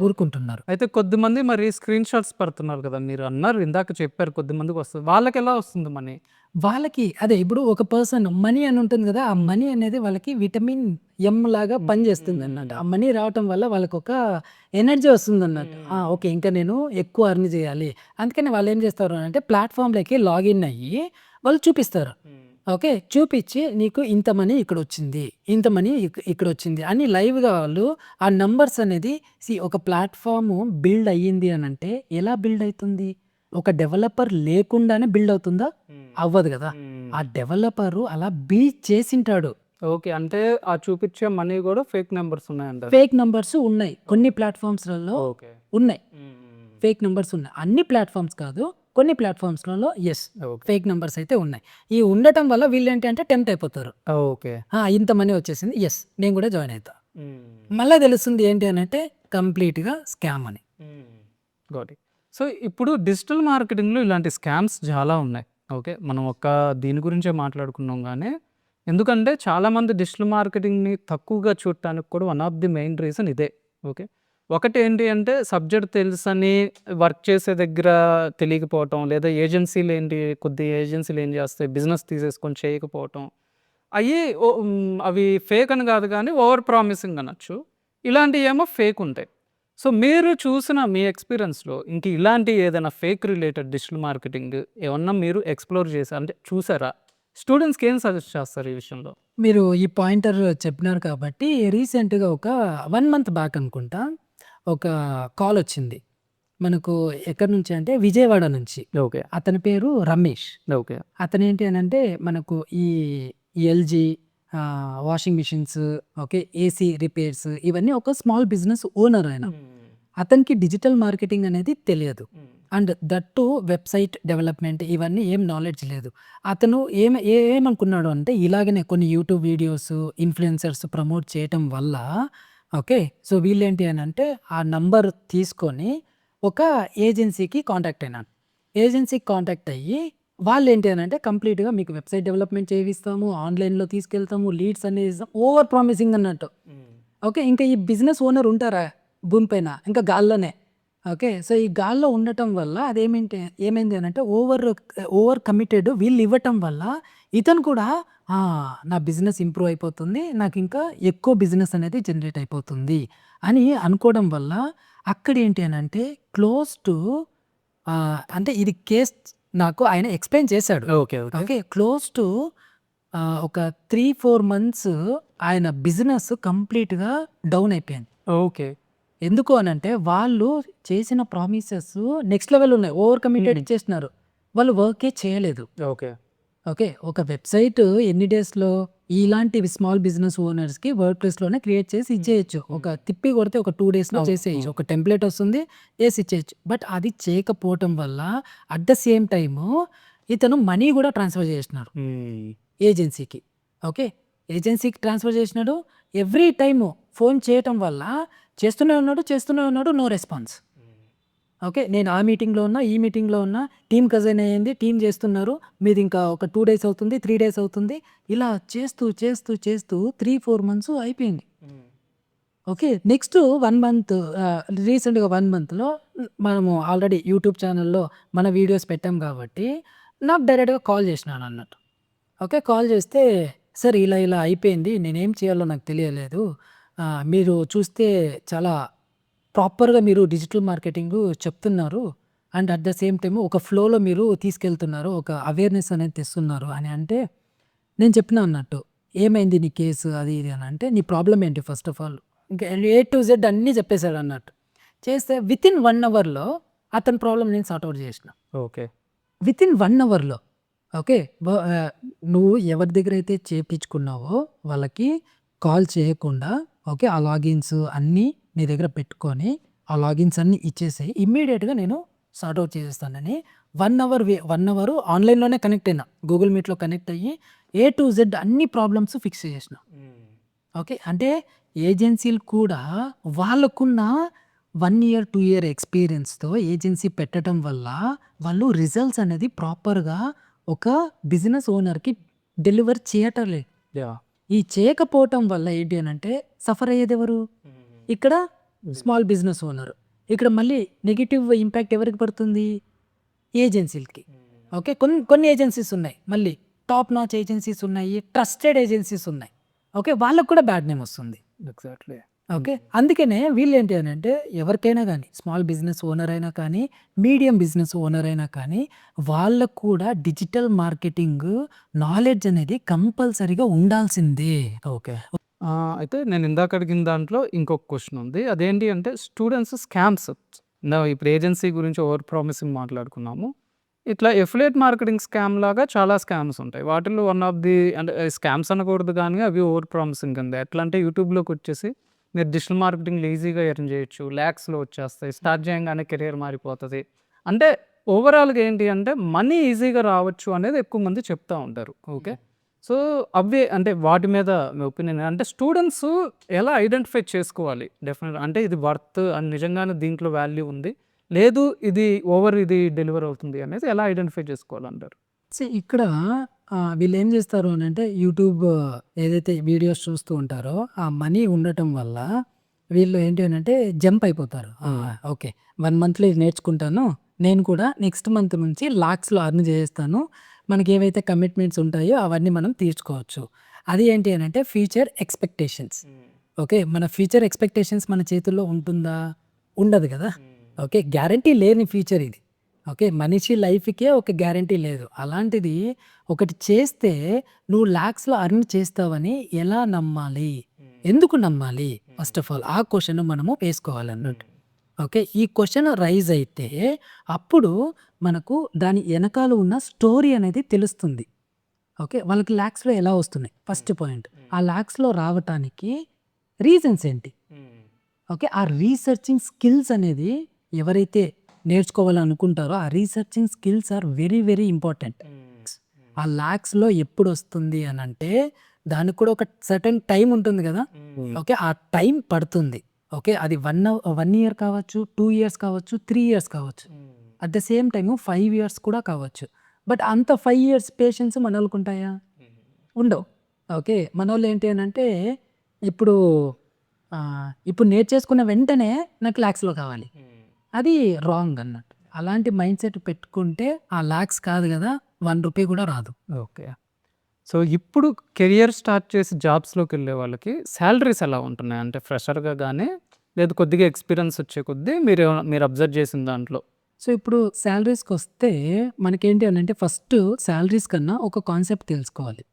Speaker 2: ఊరుకుంటున్నారు.
Speaker 3: అయితే కొద్దిమంది మరి స్క్రీన్ షాట్స్ పెడుతున్నారు కదా! మీరు అన్నారు ఇందాక చెప్పారు కొద్దిమందికి వస్తది. వాళ్ళకెలా వస్తుంది మనీ?
Speaker 2: వాళ్ళకి అదే ఇప్పుడు ఒక పర్సన్ మనీ అని ఉంటుంది కదా! ఆ మనీ అనేది వాళ్ళకి విటమిన్ ఎం లాగా పనిచేస్తుందన్నట్టు. ఆ మనీ రావటం వల్ల వాళ్ళకొక ఎనర్జీ వస్తుందన్నట్టు. ఓకే. ఇంకా నేను ఎక్కువ ఎర్న్ చేయాలి. అందుకని వాళ్ళేం చేస్తారు అనంటే ప్లాట్‌ఫామ్‌లోకి లాగిన్ అయ్యి వాళ్ళు చూపిస్తారు. ఓకే. చూపిచ్చి నీకు ఇంత మనీ ఇక్కడొచ్చింది. ఇంత మనీ ఇక్కడొచ్చింది అని లైవ్‌గా వాళ్ళు ఆ నంబర్స్ అనేది ఒక ప్లాట్‌ఫార్మ్ బిల్డ్ అయ్యింది అనంటే ఎలా బిల్డ్ అయితుంది? ఒక డెవలపర్ లేకుండానే బిల్డ్ అవుతుందా? అవ్వదు గదా! ఆ డెవలపరు అలా బిల్డ్ చేసింటాడు.
Speaker 3: ఓకే. అంటే ఆ చూపిచ్చే మనీ గూడా ఫేక్ నంబర్స్ ఉన్నాయంటారు.
Speaker 2: ఫేక్ నంబర్స్ ఉన్నాయి. కొన్ని ప్లాట్‌ఫార్మ్స్‌లలో
Speaker 3: ఓకే.
Speaker 2: ఉన్నాయి. ఫేక్ నంబర్స్ ఉన్నాయి. అన్ని ప్లాట్‌ఫార్మ్స్ కాదు. కొన్ని ప్లాట్‌ఫార్మ్స్‌లలో
Speaker 3: ఓకే.
Speaker 2: ఫేక్ నంబర్స్ అయితే ఉన్నాయి. ఈ ఉండటం వల్ల వీళ్ళేంటి అంటే టెంప్ట్ అయిపోతారు.
Speaker 3: ఓకే.
Speaker 2: ఇంత మనీ వచ్చేసింది. నేను కూడా జాయిన్ అయితా. మళ్ళా తెలుస్తుంది ఏంటి అనంటే కంప్లీట్‌గా స్కామ్ అని.
Speaker 3: Got it. సో, ఇప్పుడు డిజిటల్ మార్కెటింగ్‌లో ఇలాంటి స్కామ్స్ చాలా ఉన్నాయి. ఓకే. మనం దీని గురించే మాట్లాడుకున్నాం గానీ, ఎందుకంటే చాలామంది డిజిటల్ మార్కెటింగ్‌ని తక్కువగా చూడటానికి కూడా one of the main reason ఇదే. ఓకే. ఒకటేంటి అంటే సబ్జెక్ట్ తెలుసని వర్క్ చేసే దగ్గర తెలియకపోవటం, లేదా ఏజెన్సీలు ఏం చేస్తాయి బిజినెస్ తీసేసుకొని చేయకపోవటం. అవి ఫేక్ అని కాదు కానీ ఓవర్ ప్రామిసింగ్ అనొచ్చు. ఇలాంటివి ఏమో ఫేక్ ఉంటాయి. సో మీరు చూసిన మీ ఎక్స్పీరియన్స్లో ఇంక ఇలాంటి ఏదైనా ఫేక్ రిలేటెడ్ డిజిటల్ మార్కెటింగ్ ఏమన్నా మీరు ఎక్స్ప్లోర్ చేశారు అంటే చూసారా? స్టూడెంట్స్కి ఏం సజెస్ట్ చేస్తారు ఈ విషయంలో?
Speaker 2: మీరు ఈ పాయింటర్ చెప్పినారు కాబట్టి రీసెంట్‌గా ఒక 1 మంత్ బ్యాక్ అనుకుంటా ఒక కాల్ వచ్చింది. మనకు ఎక్కడి నుంచి అంటే విజయవాడ నుంచి.
Speaker 3: ఓకే.
Speaker 2: అతని పేరు రమేష్.
Speaker 3: ఓకే.
Speaker 2: అతనేంటి అనంటే మనకు ఈ LG washing machines, okay, AC repairs ఇవన్నీ ఒక స్మాల్ బిజినెస్ ఓనర్ ఆయన. అతనికి డిజిటల్ మార్కెటింగ్ అనేది తెలియదు. And that to website development ఇవన్నీ ఏం నాలెడ్జ్ లేదు. అతను ఏమనుకున్నాడు అంటే ఇలాగనే కొన్ని యూట్యూబ్ వీడియోస్, ఇన్‌ఫ్లుయెన్సర్స్ ప్రమోట్ చేయటం వల్ల ఓకే. సో వీళ్ళేంటి అనంటే ఆ నంబర్ తీసుకొని ఒక ఏజెన్సీకి కాంటాక్ట్ అయినాను. ఏజెన్సీకి కాంటాక్ట్ అయ్యి వాళ్ళేంటి అనంటే కంప్లీట్‌గా మీకు వెబ్సైట్ డెవలప్మెంట్ చేయిస్తాము, ఆన్‌లైన్‌లో తీసుకెళ్తాము, లీడ్స్ అనేది ఇస్తాం. ఓవర్ ప్రామిసింగ్ అన్నట్టు. ఓకే. ఇంకా ఈ బిజినెస్ ఓనర్ ఉంటారా భూమి పైన, ఇంకా గాల్లోనే. ఓకే. సో ఈ గాల్లో ఉండటం వల్ల ఏమైంది అనంటే ఓవర్ కమిటెడ్ వీళ్ళు ఇవ్వటం వల్ల ఇతను కూడా నా బిజినెస్ ఇంప్రూవ్ అయిపోతుంది, నాకు ఇంకా ఎక్కువ బిజినెస్ అనేది జనరేట్ అయిపోతుంది అని అనుకోవడం వల్ల అక్కడ ఏంటి అనంటే క్లోజ్ టు అంటే ఇది కేస్ నాకు ఆయన ఎక్స్ప్లెయిన్ చేశాడు.
Speaker 3: Okay. Okay.
Speaker 2: Okay. Close to ఒక 3-4 మంత్స్ ఆయన బిజినెస్ కంప్లీట్‌గా డౌన్ అయిపోయింది.
Speaker 3: ఓకే.
Speaker 2: ఎందుకు అనంటే వాళ్ళు చేసిన ప్రామిసెస్ నెక్స్ట్ లెవెల్ ఉన్నాయి. ఓవర్ కమిటెడ్ ఇచ్చేసినారు. వాళ్ళు వర్కే చేయలేదు.
Speaker 3: ఓకే.
Speaker 2: ఓకే. ఒక వెబ్సైట్ ఎన్ని డేస్‌లో ఇలాంటివి స్మాల్ బిజినెస్ ఓనర్స్‌కి వర్డ్ ప్రెస్‌లోనే క్రియేట్ చేసి ఇచ్చేయొచ్చు. ఒక తిప్పి కొడితే ఒక 2 డేస్‌లో చేసేయొచ్చు. ఒక టెంప్లేట్ వస్తుంది, ఏసి ఇచ్చేయొచ్చు. బట్ అది చేయకపోవటం వల్ల అట్ ద సేమ్ టైము ఇతను మనీ కూడా ట్రాన్స్‌ఫర్ చేసినారు ఏజెన్సీకి. ఓకే. ఏజెన్సీకి ట్రాన్స్‌ఫర్ చేసినాడు. ఎవ్రీ టైము ఫోన్ చేయటం వల్ల చేస్తూనే ఉన్నాడు. No response. ఓకే. నేను ఆ మీటింగ్‌లో ఉన్నా, ఈ మీటింగ్‌లో ఉన్నా, టీమ్ కజిన్ అయ్యింది, టీమ్ చేస్తున్నారు. మీది ఇంకా ఒక 2 డేస్ అవుతుంది, 3 డేస్ అవుతుంది. ఇలా చేస్తూ 3-4 మంత్స్ అయిపోయింది. ఓకే. నెక్స్ట్ 1 మంత్ రీసెంట్‌గా 1 మంత్‌లో మనము ఆల్రెడీ యూట్యూబ్ ఛానల్‌లో మన వీడియోస్ పెట్టాం కాబట్టి నాకు డైరెక్ట్‌గా కాల్ చేసినాడు అన్నట్టు. ఓకే. కాల్ చేస్తే సార్ ఇలా అయిపోయింది. నేనేం చేయాలో నాకు తెలియలేదు. మీరు చూస్తే చాలా ప్రాపర్‌గా మీరు డిజిటల్ మార్కెటింగ్ చెప్తున్నారు. And at the same time ఒక ఫ్లోలో మీరు తీసుకెళ్తున్నారు. ఒక అవేర్‌నెస్ అనేది తెస్తున్నారు అని అంటే నేను చెప్పినా అన్నట్టు. ఏమైంది నీ కేసు అది ఇది అని అంటే నీ ప్రాబ్లమ్ ఏంటి ఫస్ట్ ఆఫ్ ఆల్ ఇంకా ఏ టు జెడ్ అన్నీ చెప్పేసాడు అన్నట్టు. చేస్తే వితిన్ 1 అవర్‌లో అతని ప్రాబ్లమ్ నేను సార్ట్ ఔట్ చేసిన.
Speaker 3: ఓకే.
Speaker 2: వితిన్ 1 అవర్‌లో. ఓకే. నువ్వు ఎవరి దగ్గర అయితే చేపించుకున్నావో వాళ్ళకి కాల్ చేయకుండా ఓకే. ఆ లాగిన్స్ అన్నీ నీ దగ్గర పెట్టుకొని ఆ లాగిన్స్ అన్నీ ఇచ్చేసేయి. ఇమ్మీడియేట్‌గా నేను సార్ట్ ఔట్ చేసేస్తానని 1 అవర్ ఆన్‌లైన్‌లోనే కనెక్ట్ అయినా. గూగుల్ మీట్‌లో కనెక్ట్ అయ్యి ఏ టు జెడ్ అన్ని ప్రాబ్లమ్స్ ఫిక్స్ చేసేసిన. ఓకే. అంటే ఏజెన్సీలు కూడా వాళ్ళకున్న 1 ఇయర్, 2 ఇయర్ ఎక్స్‌పీరియన్స్‌తో ఏజెన్సీ పెట్టడం వల్ల వాళ్ళు రిజల్ట్స్ అనేది ప్రాపర్‌గా ఒక బిజినెస్ ఓనర్‌కి డెలివర్ చేయటం లేదు.
Speaker 3: యాహ్!
Speaker 2: ఈ చేయకపోవటం వల్ల ఏంటి అనంటే సఫర్ అయ్యేది ఎవరు? ఇక్కడ స్మాల్ బిజినెస్ ఓనర్. ఇక్కడ మళ్ళీ నెగెటివ్ ఇంపాక్ట్ ఎవరికి పడుతుంది? ఏజెన్సీలకి. ఓకే. కొన్ని ఏజెన్సీస్ ఉన్నాయి. మళ్ళీ టాప్ నాచ్ ఏజెన్సీస్ ఉన్నాయి. ట్రస్టెడ్ ఏజెన్సీస్ ఉన్నాయి. ఓకే. వాళ్ళకి కూడా బ్యాడ్ నేమ్ వస్తుంది.
Speaker 3: ఎగ్జాక్ట్‌లీ.
Speaker 2: ఓకే. అందుకనే వీళ్ళేంటి అనంటే ఎవరికైనా గానీ స్మాల్ బిజినెస్ ఓనర్ అయినా కానీ, మీడియం బిజినెస్ ఓనర్ అయినా కానీ వాళ్ళకు కూడా డిజిటల్ మార్కెటింగ్ నాలెడ్జ్ అనేది కంపల్సరీగా ఉండాల్సిందే.
Speaker 3: ఓకే. అయితే నేను ఇందాక అడిగిన దాంట్లో ఇంకొక క్వెషన్ ఉంది. అదేంటి అంటే స్టూడెంట్స్ స్కామ్స్ ఇప్పుడు ఏజెన్సీ గురించి ఓవర్ ప్రామిసింగ్ మాట్లాడుకున్నాము. ఇట్లా ఎఫిలియేట్ మార్కెటింగ్ స్కామ్ లాగా చాలా స్కామ్స్ ఉంటాయి. వాటిల్లో వన్ ఆఫ్ ది అంటే స్కామ్స్ అనకూడదు కానీ అవి ఓవర్ ప్రామిసింగ్ కింద. ఎట్లా అంటే యూట్యూబ్‌లోకి వచ్చేసి మీరు డిజిటల్ మార్కెటింగ్‌లో ఈజీగా ఎర్న్ చేయొచ్చు. లాక్స్‌లో వచ్చేస్తాయి. స్టార్ట్ చేయంగానే కెరియర్ మారిపోతది. అంటే ఓవరాల్‌గా ఏంటి అంటే మనీ ఈజీగా రావచ్చు అనేది ఎక్కువ మంది చెప్తా ఉంటారు. ఓకే. సో, అవే అంటే వాటి మీద మీ ఒపీనియన్ అంటే స్టూడెంట్స్ ఎలా ఐడెంటిఫై చేసుకోవాలి? డెఫినెట్‌గా అంటే ఇది వర్త్ అని నిజంగానే దీంట్లో వాల్యూ ఉంది. లేదు ఇది డెలివర్ అవుతుంది అనేది ఎలా ఐడెంటిఫై చేసుకోవాలంటారు?
Speaker 2: ఇక్కడ వీళ్ళేం చేస్తారు అనంటే యూట్యూబ్ ఏదైతే వీడియోస్ చూస్తూ ఉంటారో ఆ మనీ ఉండటం వల్ల వీళ్ళు ఏంటి అనంటే జంప్ అయిపోతారు. ఓకే. 1 మంత్‌లో ఇది నేర్చుకుంటాను. నేను కూడా నెక్స్ట్ మంత్ నుంచి లాక్స్‌లో ఎర్న్ చేసేస్తాను. మనకి ఏవైతే కమిట్మెంట్స్ ఉంటాయో అవన్నీ మనం తీర్చుకోవచ్చు అది ఏంటి అని అంటే ఫ్యూచర్ ఎక్స్పెక్టేషన్స్. ఓకే, మన ఫ్యూచర్ ఎక్స్పెక్టేషన్స్ మన చేతుల్లో ఉంటుందా? ఉండదు కదా. ఓకే, గ్యారంటీ లేని ఫ్యూచర్ ఇది. ఓకే, మనిషి లైఫ్కే ఒక గ్యారంటీ లేదు. అలాంటిది ఒకటి చేస్తే నువ్వు ల్యాక్స్లో అర్న్ చేస్తావని ఎలా నమ్మాలి, ఎందుకు నమ్మాలి? ఫస్ట్ ఆఫ్ ఆల్ ఆ క్వశ్చన్ మనము వేసుకోవాలన్నట్టు. ఓకే, ఈ క్వశ్చన్ రైజ్ అయితే అప్పుడు మనకు దాని వెనకాల ఉన్న స్టోరీ అనేది తెలుస్తుంది. ఓకే, వాళ్ళకి ల్యాక్స్లో ఎలా వస్తున్నాయి ఫస్ట్ పాయింట్. ఆ ల్యాక్స్లో రావటానికి రీజన్స్ ఏంటి? ఓకే, ఆ రీసెర్చింగ్ స్కిల్స్ అనేది ఎవరైతే నేర్చుకోవాలనుకుంటారో ఆ researching skills are very very important. ఆ ల్యాక్స్లో ఎప్పుడు వస్తుంది అని అంటే దానికి కూడా ఒక సర్టెన్ టైం ఉంటుంది కదా. ఓకే, ఆ టైం పడుతుంది. ఓకే, అది 1 ఇయర్ కావచ్చు, 2 ఇయర్స్ కావచ్చు, 3 ఇయర్స్ కావచ్చు, at the same time 5 years కూడా కావచ్చు. బట్ అంత 5 ఇయర్స్ పేషెన్స్ మన వాళ్ళకు ఉంటాయా? ఉండవు. ఓకే, మన వాళ్ళు ఏంటి అని అంటే ఇప్పుడు ఇప్పుడు నేర్చేసుకున్న వెంటనే నాకు ల్యాక్స్లో కావాలి, అది రాంగ్ అన్నట్టు. అలాంటి మైండ్ సెట్ పెట్టుకుంటే ఆ ల్యాక్స్ కాదు కదా, 1 రూపీ కూడా రాదు.
Speaker 3: ఓకే. సో, ఇప్పుడు కెరియర్ స్టార్ట్ చేసి జాబ్స్‌లోకి వెళ్ళే వాళ్ళకి సాలరీస్ ఎలా ఉంటున్నాయి? అంటే ఫ్రెషర్‌గా గానీ, లేదు కొద్దిగా ఎక్స్‌పీరియన్స్ వచ్చే కొద్దీ మీరు అబ్జర్వ్ చేసిన దాంట్లో?
Speaker 2: సో, ఇప్పుడు శాలరీస్కి వస్తే మనకేంటి అని అంటే ఫస్ట్ శాలరీస్ కన్నా ఒక కాన్సెప్ట్ తెలుసుకోవాలి.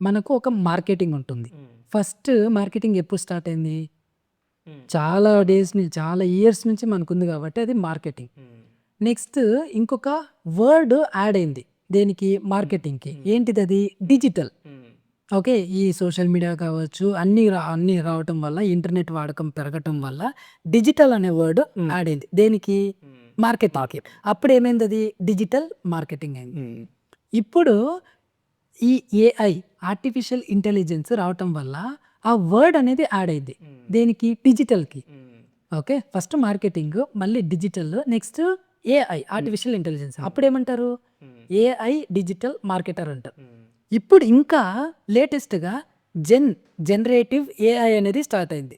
Speaker 2: మనకు ఒక మార్కెటింగ్ ఉంటుంది. ఫస్ట్ మార్కెటింగ్ ఎప్పుడు స్టార్ట్ అయింది? చాలా డేస్ నుంచి, చాలా ఇయర్స్ నుంచి మనకుంది కాబట్టి అది మార్కెటింగ్. నెక్స్ట్ ఇంకొక వర్డ్ యాడ్ అయింది దేనికి? మార్కెటింగ్కి. ఏంటిది అది? డిజిటల్. ఓకే, ఈ సోషల్ మీడియా కావచ్చు, అన్నీ రావటం వల్ల, ఇంటర్నెట్ వాడకం పెరగటం వల్ల డిజిటల్ అనే వర్డ్ యాడ్ అయింది దేనికి? మార్కెటింగ్కి. అప్పుడు ఏమైంది? అది డిజిటల్ మార్కెటింగ్ అయింది. ఇప్పుడు ఈ ఏఐ ఆర్టిఫిషియల్ ఇంటెలిజెన్స్ రావటం వల్ల ఆ వర్డ్ అనేది యాడ్ అయింది దేనికి? డిజిటల్కి. ఓకే, ఫస్ట్ మార్కెటింగ్, మళ్ళీ digital, next AI artificial intelligence. అప్పుడు ఏమంటారు? ఏఐ డిజిటల్ మార్కెటర్ అంటారు. ఇప్పుడు ఇంకా లేటెస్ట్గా జనరేటివ్ ఏఐ అనేది స్టార్ట్ అయింది.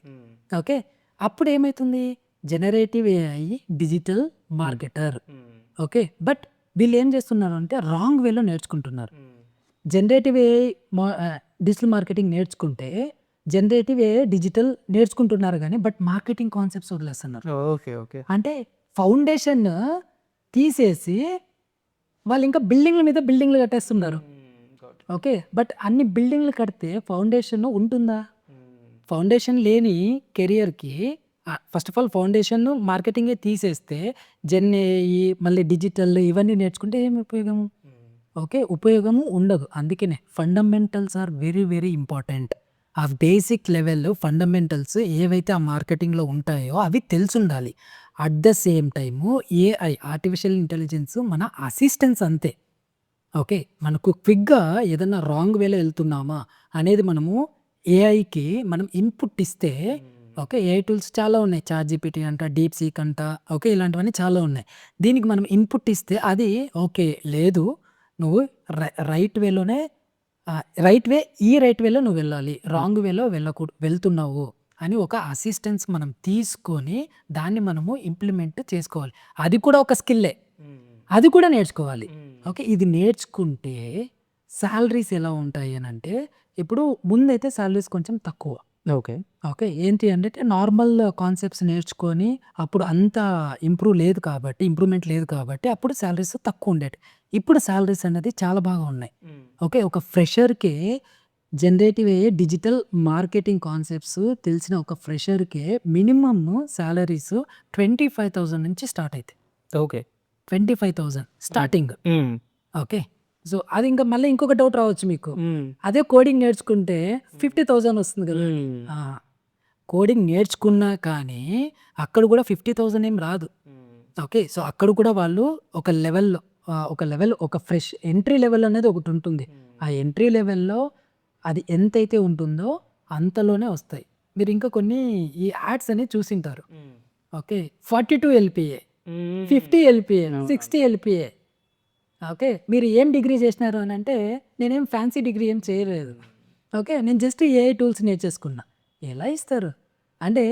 Speaker 2: ఓకే, అప్పుడు ఏమవుతుంది? Generative AI digital marketer. Okay, but వీళ్ళు ఏం చేస్తున్నారు అంటే రాంగ్ వేలో నేర్చుకుంటున్నారు. జనరేటివ్ ఏఐ డిజిటల్ మార్కెటింగ్ నేర్చుకుంటే జనరేటివ్ ఏఐ డిజిటల్ నేర్చుకుంటున్నారు కానీ బట్ మార్కెటింగ్ కాన్సెప్ట్స్ వదిలేస్తున్నారు.
Speaker 3: ఓకే. ఓకే.
Speaker 2: అంటే ఫౌండేషన్ తీసేసి వాళ్ళు ఇంకా బిల్డింగ్ల మీద బిల్డింగ్లు కట్టేస్తున్నారు. ఓకే, బట్ అన్ని బిల్డింగ్లు కడితే ఫౌండేషన్ ఉంటుందా? ఫౌండేషన్ లేని కెరియర్కి ఫస్ట్ ఆఫ్ ఆల్ ఫౌండేషన్ మార్కెటింగే తీసేస్తే ఏఐ మళ్ళీ డిజిటల్ ఇవన్నీ నేర్చుకుంటే ఏమి ఉపయోగము? ఓకే, ఉపయోగము ఉండదు. అందుకనే fundamentals are very very important. ఆ బేసిక్ లెవెల్ ఫండమెంటల్స్ ఏవైతే ఆ మార్కెటింగ్లో ఉంటాయో అవి తెలుసుండాలి. At the same time AI artificial intelligence మన అసిస్టెన్స్ అంతే. ఓకే, మనకు క్విక్గా ఏదన్నా రాంగ్ వేలో వెళ్తున్నామా అనేది మనము ఏఐకి మనం ఇన్పుట్ ఇస్తే, ఓకే, ఏఐ టూల్స్ చాలా ఉన్నాయి, చాట్‌జిపిటి అంట, డీప్ సీక్ అంట, ఓకే, ఇలాంటివన్నీ చాలా ఉన్నాయి. దీనికి మనం ఇన్పుట్ ఇస్తే అది ఓకే, లేదు నువ్వు రైట్ వేలోనే రైట్ వేలో నువ్వు వెళ్ళాలి, రాంగ్ వేలో వెళ్తున్నావు అని ఒక అసిస్టెన్స్ మనం తీసుకొని దాన్ని మనము ఇంప్లిమెంట్ చేసుకోవాలి. అది కూడా ఒక స్కిల్లే, అది కూడా నేర్చుకోవాలి. ఓకే, ఇది నేర్చుకుంటే శాలరీస్ ఎలా ఉంటాయి అని అంటే ఇప్పుడు ముందైతే శాలరీస్ కొంచెం తక్కువ.
Speaker 3: ఓకే.
Speaker 2: ఓకే, ఏంటి అంటే నార్మల్ కాన్సెప్ట్స్ నేర్చుకొని అప్పుడు అంత ఇంప్రూవ్మెంట్ లేదు కాబట్టి అప్పుడు శాలరీస్ తక్కువ ఉండేవి. ఇప్పుడు శాలరీస్ అనేది చాలా బాగా ఉన్నాయి. ఓకే, ఒక ఫ్రెషర్కే generative AI digital marketing concepts తెలిసిన ఒక ఫ్రెషర్కే మినిమమ్ శాలరీస్ 25,000 నుంచి స్టార్ట్ అవుతాయి.
Speaker 3: ఓకే.
Speaker 2: 25,000 స్టార్టింగ్. ఓకే, సో అది ఇంకా మళ్ళీ ఇంకొక డౌట్ రావచ్చు మీకు. అదే కోడింగ్ నేర్చుకుంటే 50,000 వస్తుంది కదా. కోడింగ్ నేర్చుకున్నా కానీ అక్కడ కూడా 50,000 ఏం రాదు. ఓకే, సో అక్కడ కూడా వాళ్ళు ఒక లెవెల్ ఒక ఫ్రెష్ ఎంట్రీ లెవెల్ అనేది ఒకటి ఉంటుంది. ఆ ఎంట్రీ లెవెల్లో అది ఎంతైతే ఉంటుందో అంతలోనే వస్తాయి. మీరు ఇంకా కొన్ని ఈ యాడ్స్ అని చూసింటారు. Okay, 42 LPA, 50 LPA, 60 LPA. Okay, మీరు ఏం డిగ్రీ చేసినారు అని అంటే నేనేం ఫ్యాన్సీ డిగ్రీ ఏం చేయలేదు. ఓకే, నేను జస్ట్ ఏఐ టూల్స్ నేర్చేసుకున్నా. ఎలా ఇస్తారు అంటే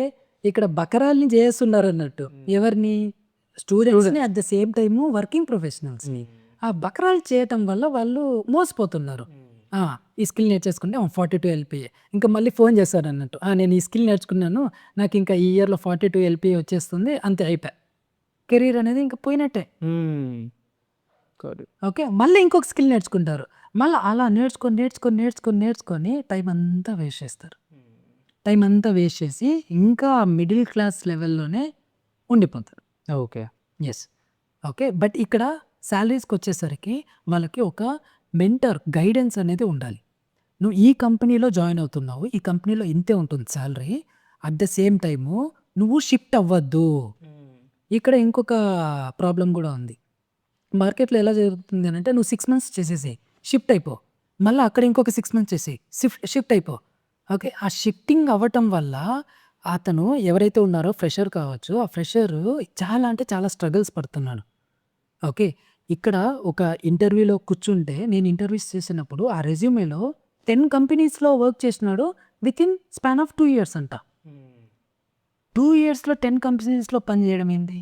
Speaker 2: ఇక్కడ బకరాల్ని చేస్తున్నారు అన్నట్టు. ఎవరిని? స్టూడెంట్స్ని, at the same time working ప్రొఫెషనల్స్ని. ఆ బకరాలు చేయటం వల్ల వాళ్ళు మోసపోతున్నారు. ఈ స్కిల్ నేర్చేసుకుంటే 42 ఎల్పిఏ. ఇంకా మళ్ళీ ఫోన్ చేస్తారు అన్నట్టు. నేను ఈ స్కిల్ నేర్చుకున్నాను. నాకు ఇంకా ఈ ఇయర్‌లో 42 ఎల్పిఏ వచ్చేస్తుంది. అంతే అయిపాయ్. కెరీర్ అనేది ఇంకా పోయినట్టే. ఓకే. మళ్ళీ ఇంకొక స్కిల్ నేర్చుకుంటారు. మళ్ళీ అలా నేర్చుకొని టైం అంతా వేస్ట్ చేస్తారు. టైం అంతా వేస్ట్ చేసి ఇంకా మిడిల్ క్లాస్ లెవెల్‌లోనే ఉండిపోతారు.
Speaker 3: ఓకే.
Speaker 2: యెస్. ఓకే. బట్ ఇక్కడ సాలరీస్‌కొచ్చేసరికి వాళ్ళకి ఒక మెంటర్, గైడెన్స్ అనేది ఉండాలి. నువ్వు ఈ కంపెనీలో జాయిన్ అవుతున్నావు. ఈ కంపెనీలో ఇంతే ఉంటుంది salary. At the same time నువ్వు షిఫ్ట్ అవ్వద్దు. ఇక్కడ ఇంకొక ప్రాబ్లమ్ గూడా ఉంది. మార్కెట్‌లో ఎలా జరుగుతుంది అనంటే నువ్వు 6 మంత్స్ చేసేసేయి. షిఫ్ట్ అయిపో. మళ్ళా అక్కడ ఇంకొక 6 మంత్స్ చేసేయి. షిఫ్ట్ అయిపో. ఓకే. ఆ షిఫ్టింగ్ అవ్వటం వల్ల అతను ఎవరైతే ఉన్నారో ఫ్రెషర్ కావచ్చు. ఆ ఫ్రెషరు చాలా అంటే చాలా స్ట్రగుల్స్ పడుతున్నాడు. ఓకే. ఇక్కడ ఒక ఇంటర్వ్యూలో కూర్చుంటే నేను ఇంటర్వ్యూస్ చేసినప్పుడు ఆ రెజ్యూమేలో 10 కంపెనీస్‌లో వర్క్ చేసినాడు. వితిన్ స్పాన్ ఆఫ్ 2 ఇయర్స్ అంట. 2 ఇయర్స్‌లో 10 కంపెనీస్‌లో పని చేయడం ఏంది?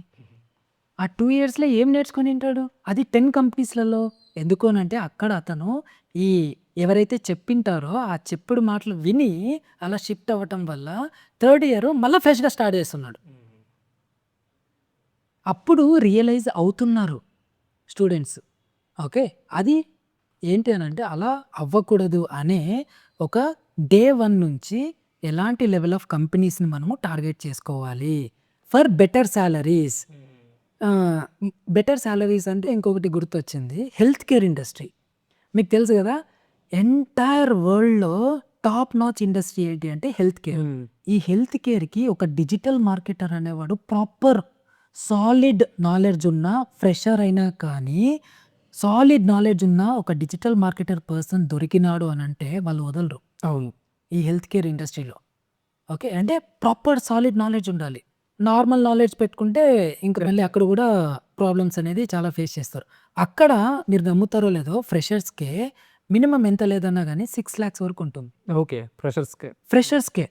Speaker 2: ఆ 2 ఇయర్స్‌లో ఏం నేర్చుకొని ఉంటాడు? అది 10 కంపెనీస్‌లలో. ఎందుకు అనంటే అక్కడ అతను ఈ ఎవరైతే చెప్పింటారో ఆ చెప్పుడు మాటలు విని అలా షిఫ్ట్ అవ్వటం వల్ల థర్డ్ ఇయర్ మళ్ళా ఫ్రెష్‌గా స్టార్ట్ చేస్తున్నాడు. అప్పుడు రియలైజ్ అవుతున్నారు స్టూడెంట్స్. ఓకే. అది ఏంటి అనంటే అలా అవ్వకూడదు అనే ఒక డే 1 నుంచి ఎలాంటి లెవెల్ ఆఫ్ కంపెనీస్‌ని మనము టార్గెట్ చేసుకోవాలి for better salaries. Better salaries అంటే ఇంకొకటి గుర్తొచ్చింది. Health care industry. మీకు తెలుసు కదా! ఎంటైర్ వరల్డ్‌లో టాప్ నాచ్ ఇండస్ట్రీ ఏంటి అంటే హెల్త్ కేర్. ఈ హెల్త్ కేర్‌కి ఒక డిజిటల్ మార్కెటర్ అనేవాడు ప్రాపర్ సాలిడ్ నాలెడ్జ్ ఉన్న ఫ్రెషర్ అయినా కానీ, సాలిడ్ నాలెడ్జ్ ఉన్న ఒక డిజిటల్ మార్కెటర్ పర్సన్ దొరికినాడు అనంటే వాళ్ళు వదలరు.
Speaker 3: అవును.
Speaker 2: ఈ హెల్త్ కేర్ ఇండస్ట్రీలో. ఓకే. అంటే ప్రాపర్ సాలిడ్ నాలెడ్జ్ ఉండాలి. నార్మల్ నాలెడ్జ్ పెట్టుకుంటే ఇంక మళ్ళీ అక్కడ కూడా ప్రాబ్లమ్స్ అనేది చాలా ఫేస్ చేస్తారు. అక్కడ మీరు నమ్ముతారో లేదో ఫ్రెషర్స్‌కే మినిమమ్ ఎంత లేదన్నా గానీ 6 లాక్స్ వరకు ఉంటుంది.
Speaker 3: ఓకే. ఫ్రెషర్స్‌కే.
Speaker 2: ఫ్రెషర్స్‌కే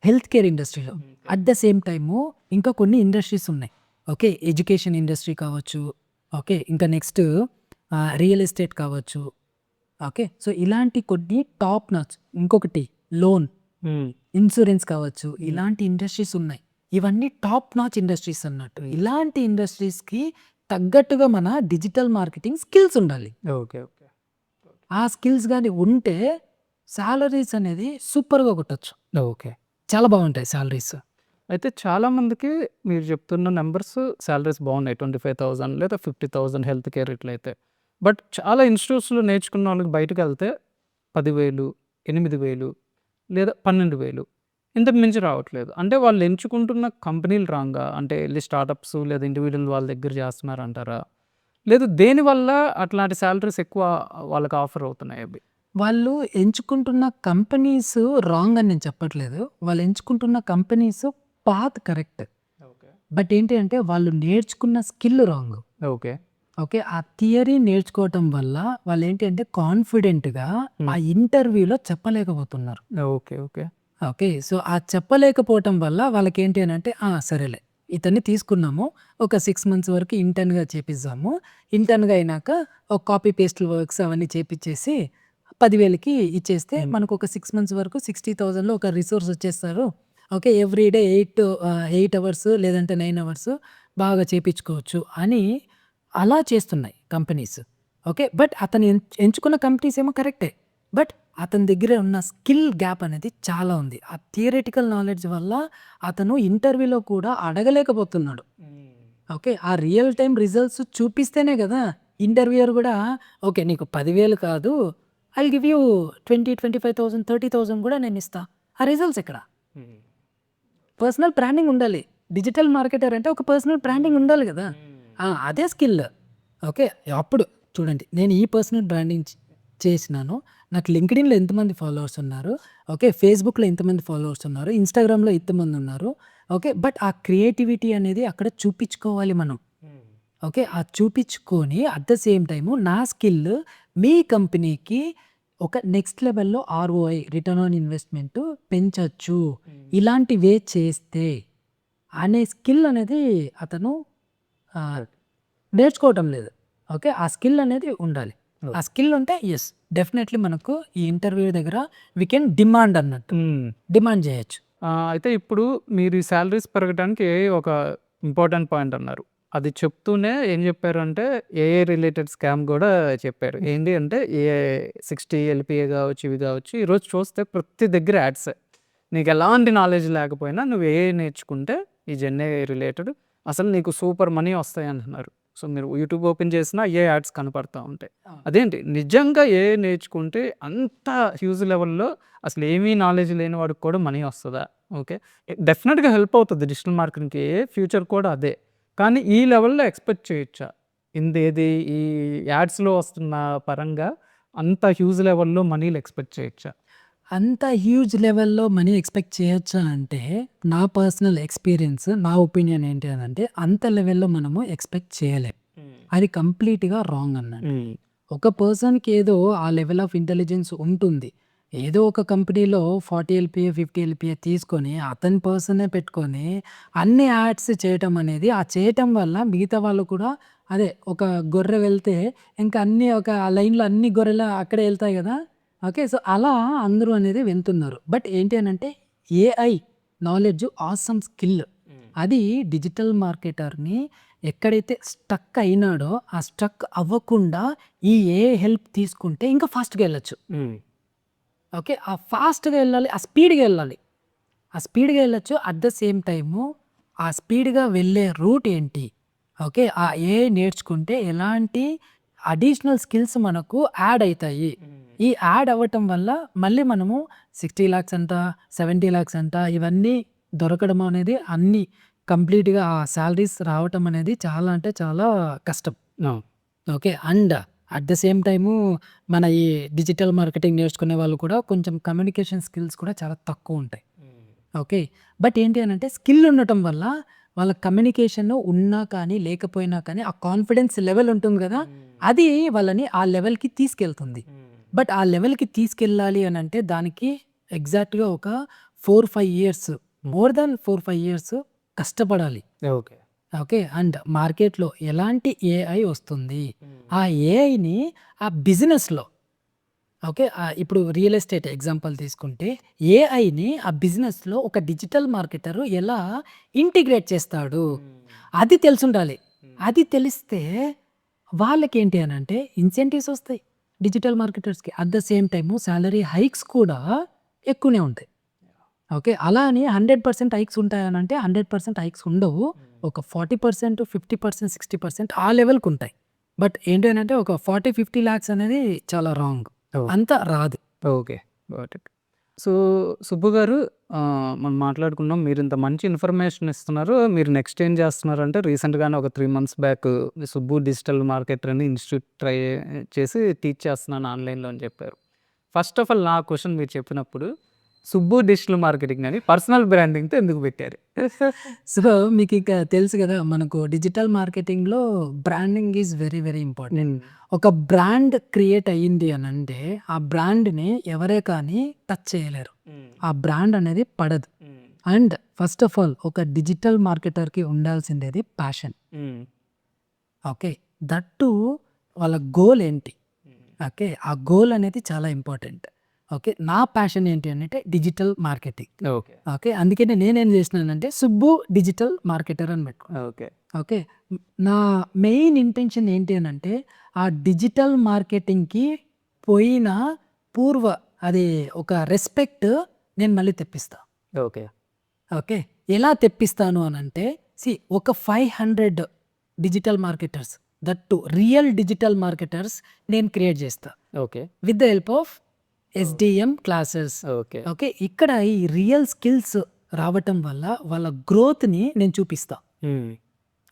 Speaker 2: హెల్త్ కేర్ ఇండస్ట్రీలో. అట్ ద సేమ్ టైము ఇంకా కొన్ని ఇండస్ట్రీస్ ఉన్నాయి. ఓకే. ఎడ్యుకేషన్ ఇండస్ట్రీ కావచ్చు. ఓకే. ఇంకా నెక్స్ట్ రియల్ ఎస్టేట్ కావచ్చు. ఓకే. సో, ఇలాంటి కొన్ని టాప్ నాచ్ ఇంకొకటి లోన్, ఇన్సూరెన్స్ కావచ్చు. ఇలాంటి ఇండస్ట్రీస్ ఉన్నాయి. ఇవన్నీ టాప్ నాచ్ ఇండస్ట్రీస్ అన్నట్టు. ఇలాంటి ఇండస్ట్రీస్‌కి తగ్గట్టుగా మన డిజిటల్ మార్కెటింగ్ స్కిల్స్ ఉండాలి.
Speaker 3: ఓకే. ఓకే.
Speaker 2: ఆ స్కిల్స్ గాని ఉంటే సాలరీస్ అనేది సూపర్‌గా కొట్టొచ్చు.
Speaker 3: ఓకే.
Speaker 2: చాలా బాగుంటాయి సాలరీస్.
Speaker 3: అయితే చాలా మందికి మీరు చెప్తున్న నంబర్స్ సాలరీస్ బాగున్నాయి. 25,000 లేదా 50,000 హెల్త్ కేర్ ఇట్లయితే. బట్ చాలా ఇన్‌స్టిట్యూట్స్‌లో నేర్చుకున్న వాళ్ళకి బయటకెళ్తే 10,000, 8,000 లేదా 12,000 ఇంతకు మించి రావట్లేదు. అంటే వాళ్ళు ఎంచుకుంటున్న కంపెనీలు రాంగా? అంటే ఎళ్లి స్టార్టప్స్ లేదా ఇండివిడ్యువల్ వాళ్ళ దగ్గర చేస్తున్నారంటారా? లేదు దేనివల్ల అట్లాంటి సాలరీస్ ఎక్కువ వాళ్ళకి ఆఫర్ అవుతున్నాయి అవి?
Speaker 2: వాళ్ళు ఎంచుకుంటున్న కంపెనీస్ రాంగ్ అని నేను చెప్పట్లేదు. వాళ్ళు ఎంచుకుంటున్న companies path correct.
Speaker 3: Okay.
Speaker 2: But ఏంటి అంటే వాళ్ళు నేర్చుకున్న స్కిల్ రాంగ్.
Speaker 3: ఓకే.
Speaker 2: ఓకే. ఆ థియరీ నేర్చుకోవటం వల్ల వాళ్ళేంటి అంటే కాన్ఫిడెంట్‌గా ఆ ఇంటర్వ్యూలో చెప్పలేకపోతున్నారు.
Speaker 3: ఓకే. ఓకే.
Speaker 2: ఓకే. సో, ఆ చెప్పలేకపోవటం వల్ల వాళ్ళకేంటి అనంటే సరేలే ఇతన్ని తీసుకున్నాము. ఒక 6 మంత్స్ వరకు ఇంటర్న్‌గా చేపిద్దాము. ఇంటర్న్‌గా అయినాక ఒక కాపీ పేస్ట్ వర్క్స్ అవన్నీ చేపిచ్చేసి 10,000కి ఇచ్చేస్తే మనకొక 6 మంత్స్ వరకు 60,000లో ఒక రిసోర్స్ వచ్చేస్తారు. ఓకే. ఎవ్రీ డే 8 అవర్స్ లేదంటే 9 అవర్స్ బాగా చేపిచ్చుకోవచ్చు అని అలా చేస్తున్నాయి కంపెనీస్. ఓకే. బట్ అతను ఎంచుకున్న కంపెనీస్ ఏమో కరెక్టే. బట్ అతని దగ్గర ఉన్న స్కిల్ గ్యాప్ అనేది చాలా ఉంది. ఆ థియరిటికల్ నాలెడ్జ్ వల్ల అతను ఇంటర్వ్యూలో కూడా అడగలేకపోతున్నాడు. ఓకే. ఆ రియల్ టైమ్ రిజల్ట్స్ చూపిస్తేనే కదా ఇంటర్వ్యూయర్ కూడా ఓకే. నీకు 10,000 కాదు. ఐ విల్ గివ్ యూ 20, 25,000, 30,000 కూడా నేను ఇస్తా. ఆ రిజల్ట్స్ ఎక్కడ? పర్సనల్ బ్రాండింగ్ ఉండాలి. డిజిటల్ మార్కెటర్ అంటే ఒక పర్సనల్ బ్రాండింగ్ ఉండాలి కదా! అదే స్కిల్. ఓకే. అప్పుడు చూడండి నేను ఈ పర్సనల్ బ్రాండింగ్ చేసినాను. నాకు లింక్డ్ఇన్‌లో ఎంతమంది ఫాలోవర్స్ ఉన్నారు. ఓకే. ఫేస్‌బుక్‌లో ఎంతమంది ఫాలోవర్స్ ఉన్నారు. ఇన్‌స్టాగ్రామ్‌లో ఇంతమంది ఉన్నారు. ఓకే. బట్ ఆ క్రియేటివిటీ అనేది అక్కడ చూపించుకోవాలి మనం. ఓకే. ఆ చూపించుకొని అట్ ద సేమ్ టైము నా స్కిల్ మీ కంపెనీకి ఒక నెక్స్ట్ లెవెల్‌లో ఆర్ఓఐ రిటర్న్ ఆన్ ఇన్వెస్ట్‌మెంట్ పెంచొచ్చు. ఇలాంటి వే చేస్తే అనే స్కిల్ అనేది అతను నేర్చుకోవటం లేదు. ఓకే. ఆ స్కిల్ అనేది ఉండాలి. ఆ స్కిల్ ఉంటే యెస్ డెఫినెట్లీ మనకు ఈ ఇంటర్వ్యూ దగ్గర వీ కెన్ డిమాండ్ అన్నట్టు డిమాండ్ చేయొచ్చు.
Speaker 3: అయితే ఇప్పుడు మీరు ఈ సాలరీస్ పెరగడానికి ఒక ఇంపార్టెంట్ పాయింట్ అన్నారు. అది చెప్తూనే ఏం చెప్పారు అంటే ఏఐ రిలేటెడ్ స్కామ్ కూడా చెప్పారు. ఏంటి అంటే ఏఐ 60 ఎల్పిఏ కావచ్చు, ఇవి కావచ్చు. ఈరోజు చూస్తే ప్రతి దగ్గర యాడ్స్. నీకు ఎలాంటి నాలెడ్జ్ లేకపోయినా నువ్వు ఏఐ నేర్చుకుంటే ఈ జెన్ ఏఐ రిలేటెడ్ అసలు నీకు సూపర్ మనీ వస్తాయి అంటున్నారు. సో మీరు యూట్యూబ్ ఓపెన్ చేసినా ఏ యాడ్స్ కనపడతా ఉంటాయి. అదేంటి నిజంగా ఏఐ నేర్చుకుంటే అంత హ్యూజ్ లెవెల్‌లో అసలు ఏమీ నాలెడ్జ్ లేని వాడికి కూడా మనీ వస్తదా? ఓకే. డెఫినిట్‌గా హెల్ప్ అవుతది డిజిటల్ మార్కెటింగ్‌కి. ఫ్యూచర్ కూడా అదే. కానీ ఈ లెవెల్‌లో ఎక్స్‌పెక్ట్ చేయొచ్చా? ఇందేది ఈ యాడ్స్‌లో వస్తున్న పరంగా అంత హ్యూజ్ లెవెల్‌లో మనీలు ఎక్స్‌పెక్ట్ చేయొచ్చా?
Speaker 2: అంత హ్యూజ్ లెవెల్‌లో మనీ ఎక్స్‌పెక్ట్ చేయొచ్చా అంటే, నా పర్సనల్ ఎక్స్‌పీరియన్స్, నా ఒపీనియన్ ఏంటి అనంటే, అంత లెవెల్‌లో మనము ఎక్స్‌పెక్ట్ చేయలేం. అది కంప్లీట్‌గా రాంగ్ అన్నట్టు. ఒక పర్సన్‌కి ఏదో ఆ లెవెల్ ఆఫ్ ఇంటెలిజెన్స్ ఉంటుంది. ఏదో ఒక కంపెనీలో 40 ఎల్‌పీఏ, 50 ఎల్‌పీఏ తీసుకొని, అతని పర్సనే పెట్టుకొని, అన్ని యాడ్స్ చేయటం అనేది, ఆ చేయటం వల్ల మిగతా వాళ్ళు కూడా అదే ఒక గొర్రె వెళ్తే, ఇంకా అన్నీ ఒక ఆ లైన్‌లో అన్ని గొర్రెలు అక్కడే ఎళ్తాయి గదా! ఓకే. సో, అలా అందరూ అనేది వెళ్తున్నారు. బట్ ఏంటి అనంటే, ఏఐ నాలెడ్జ్ ఆసమ్ స్కిల్. అది డిజిటల్ మార్కెటర్‌ని ఎక్కడైతే స్టక్ అయినాడో, ఆ స్టక్ అవ్వకుండా ఈ ఏఐ హెల్ప్ తీసుకుంటే ఇంకా ఫాస్ట్‌గా ఎళ్ళొచ్చు. ఓకే. ఆ ఫాస్ట్‌గా ఎళ్ళాలి. ఆ స్పీడ్‌గా ఎళ్ళాలి. ఆ స్పీడ్‌గా ఎళ్ళొచ్చు. అట్ ద సేమ్ టైము ఆ స్పీడ్‌గా వెళ్ళే రూట్ ఏంటి? ఓకే. ఆ ఏఐ నేర్చుకుంటే ఎలాంటి అడిషనల్ స్కిల్స్ మనకు యాడ్ అయితాయి. ఈ యాడ్ అవ్వటం వల్ల మళ్ళీ మనము 60 లాక్స్ అంట, 70 లాక్స్ అంట ఇవన్నీ దొరకడం అనేది అన్నీ కంప్లీట్‌గా ఆ సాలరీస్ రావటం అనేది చాలా అంటే చాలా కష్టం. Okay. And at the same time మన ఈ డిజిటల్ మార్కెటింగ్ నేర్చుకునే వాళ్ళు కూడా కొంచెం కమ్యూనికేషన్ స్కిల్స్ కూడా చాలా తక్కువుంటాయి. ఓకే. బట్ ఏంటి అనంటే స్కిల్ ఉండటం వల్ల వాళ్ళ కమ్యూనికేషన్ ఉన్నా కానీ, లేకపోయినా కానీ ఆ కాన్ఫిడెన్స్ లెవెల్ ఉంటుంది గదా! అది వాళ్ళని ఆ లెవెల్‌కి తీసుకెళ్తుంది. బట్ ఆ లెవెల్‌కి తీసుకెళ్ళాలి అనంటే దానికి ఎగ్జాక్ట్‌గా ఒక 4, 5 ఇయర్స్ మోర్ దాన్ 4, 5 ఇయర్స్ కష్టపడాలి.
Speaker 3: ఓకే.
Speaker 2: ఓకే. అండ్ మార్కెట్‌లో ఎలాంటి ఏఐ వస్తుంది? ఆ ఏఐని ఆ బిజినెస్‌లో ఓకే. ఇప్పుడు రియల్ ఎస్టేట్ ఎగ్జాంపుల్ తీసుకుంటే ఏఐని ఆ బిజినెస్‌లో ఒక డిజిటల్ మార్కెటర్ ఎలా ఇంటిగ్రేట్ చేస్తాడు? అది తెలిసుండాలి. అది తెలిస్తే వాళ్ళకేంటి అనంటే ఇన్సెంటివ్స్ వస్తాయి డిజిటల్ మార్కెటర్స్‌కి. At the same time salary hikes కూడా ఎక్కువనే ఉంటాయి. ఓకే. అలా అని 100% హైక్స్ ఉంటాయనంటే 100% హైక్స్ ఉండవు. ఒక 40%, 50%, 60% ఆ లెవెల్‌కుంటాయి. బట్ ఏంటి అనంటే ఒక 40, 50 లాక్స్ అనేది చాలా రాంగ్. అంత రాదు.
Speaker 3: Okay. Got it. So, Subbu గారు మనం మాట్లాడుకున్నాం. మీరింత మంచి ఇన్ఫర్మేషన్ ఇస్తున్నారు. మీరు నెక్స్ట్ ఏం చేస్తున్నారంటే రీసెంట్‌గానే ఒక 3 months back Subbu digital marketer అని ఇన్‌స్టిట్యూట్ ట్రై చేసి టీచ్ చేస్తున్నాను ఆన్‌లైన్‌లో అని చెప్పారు. ఫస్ట్ ఆఫ్ ఆల్ నా క్వెషన్ మీరు చెప్పినప్పుడు సుబ్బు డిజిటల్ మార్కెటింగ్ అని పర్సనల్ బ్రాండింగ్‌తో ఎందుకు పెట్టారు?
Speaker 2: సో, మీకింక తెలుసు గదా! మనకు డిజిటల్ మార్కెటింగ్‌లో branding is very, very important. ఒక బ్రాండ్ క్రియేట్ అయ్యింది అనంటే, ఆ బ్రాండ్‌ని ఎవరే కానీ టచ్ చేయలేరు. ఆ బ్రాండ్ అనేది పడదు. అండ్ ఫస్ట్ ఆఫ్ ఆల్ ఒక డిజిటల్ మార్కెటర్‌కి ఉండాల్సిందేది ప్యాషన్. ఓకే. దట్ టూ వాళ్ళ గోల్ ఏంటి? ఓకే. ఆ గోల్ అనేది చాలా ఇంపార్టెంట్. ఓకే. నా ప్యాషన్ ఏంటి అనంటే డిజిటల్ మార్కెటింగ్.
Speaker 3: ఓకే.
Speaker 2: ఓకే. అందుకనే నేనేం చేసినానంటే సుబ్బు డిజిటల్ మార్కెటర్ అని పెట్టుకున్నా.
Speaker 3: ఓకే.
Speaker 2: ఓకే. నా మెయిన్ ఇంటెన్షన్ ఏంటి అనంటే ఆ డిజిటల్ మార్కెటింగ్‌కి పోయిన పూర్వ అది ఒక రెస్పెక్ట్ నేను మళ్ళీ తెప్పిస్తా.
Speaker 3: ఓకే.
Speaker 2: ఓకే. ఎలా తెప్పిస్తాను అనంటే ఒక 500 digital marketers that to real digital marketers నేను క్రియేట్ చేస్తా.
Speaker 3: Okay.
Speaker 2: With the help of SDM classes.
Speaker 3: Okay.
Speaker 2: Okay. ఇక్కడ ఈ రియల్ స్కిల్స్ రావటం వల్ల వాళ్ళ గ్రోత్‌ని నేను చూపిస్తా.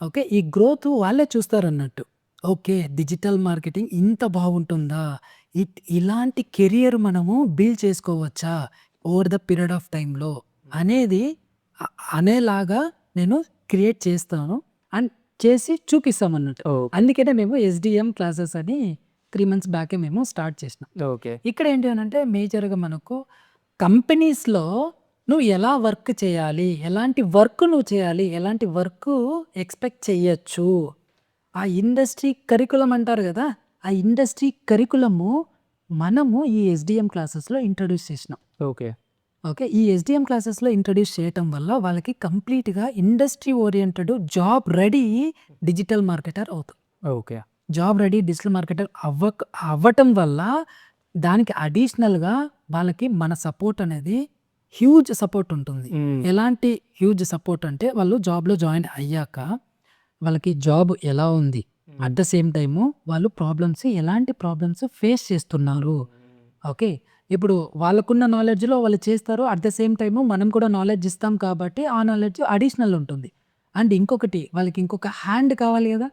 Speaker 2: ఓకే. ఈ గ్రోత్ వాళ్ళే చూస్తారన్నట్టు. ఓకే. డిజిటల్ మార్కెటింగ్ ఇంత బాగుంటుందా? ఇలాంటి కెరియర్ మనము బిల్డ్ చేసుకోవచ్చా? ఓవర్ ద పీరియడ్ ఆఫ్ టైమ్‌లో అనేది అనేలాగా నేను క్రియేట్ చేస్తాను. అండ్ చేసి చూపిస్తామన్నట్టు.
Speaker 3: ఓకే.
Speaker 2: అందుకనే మేము ఎస్‌డిఎం క్లాసెస్ అని 3 మంత్స్ బ్యాకే మేము స్టార్ట్ చేసినాం.
Speaker 3: ఓకే.
Speaker 2: ఇక్కడ ఏంటి అనంటే మేజర్‌గా మనకు కంపెనీస్‌లో నువ్వు ఎలా వర్క్ చేయాలి? ఎలాంటి వర్క్ నువ్వు చేయాలి? ఎలాంటి వర్కు ఎక్స్‌పెక్ట్ చెయ్యొచ్చు? ఆ ఇండస్ట్రీ కరిక్యులమ్ అంటారు గదా! ఆ ఇండస్ట్రీ కరిక్యులము మనము ఈ ఎస్డిఎం క్లాసెస్లో ఇంట్రడ్యూస్ చేసినాం.
Speaker 3: ఓకే.
Speaker 2: ఓకే. ఈ ఎస్డిఎం క్లాసెస్లో ఇంట్రడ్యూస్ చేయటం వల్ల వాళ్ళకి కంప్లీట్గా industry oriented job ready digital marketer అవుతుంది.
Speaker 3: Okay.
Speaker 2: Job ready digital marketer అవ్వటం వల్ల దానికి అడిషనల్గా వాళ్ళకి మన సపోర్ట్ అనేది హ్యూజ్ సపోర్ట్ ఉంటుంది. ఎలాంటి హ్యూజ్ సపోర్ట్ అంటే వాళ్ళు జాబ్లో జాయిన్ అయ్యాక వాళ్ళకి జాబ్ ఎలా ఉంది, అట్ ద సేమ్ టైము వాళ్ళు ఎలాంటి ప్రాబ్లమ్స్ ఫేస్ చేస్తున్నారు. ఓకే. ఇప్పుడు వాళ్ళకున్న నాలెడ్జ్లో వాళ్ళు చేస్తారు, అట్ ద సేమ్ టైము మనం కూడా నాలెడ్జ్ ఇస్తాం కాబట్టి ఆ నాలెడ్జ్ అడిషనల్ ఉంటుంది. అండ్ ఇంకొకటి వాళ్ళకి ఇంకొక హ్యాండ్ కావాలి కదా.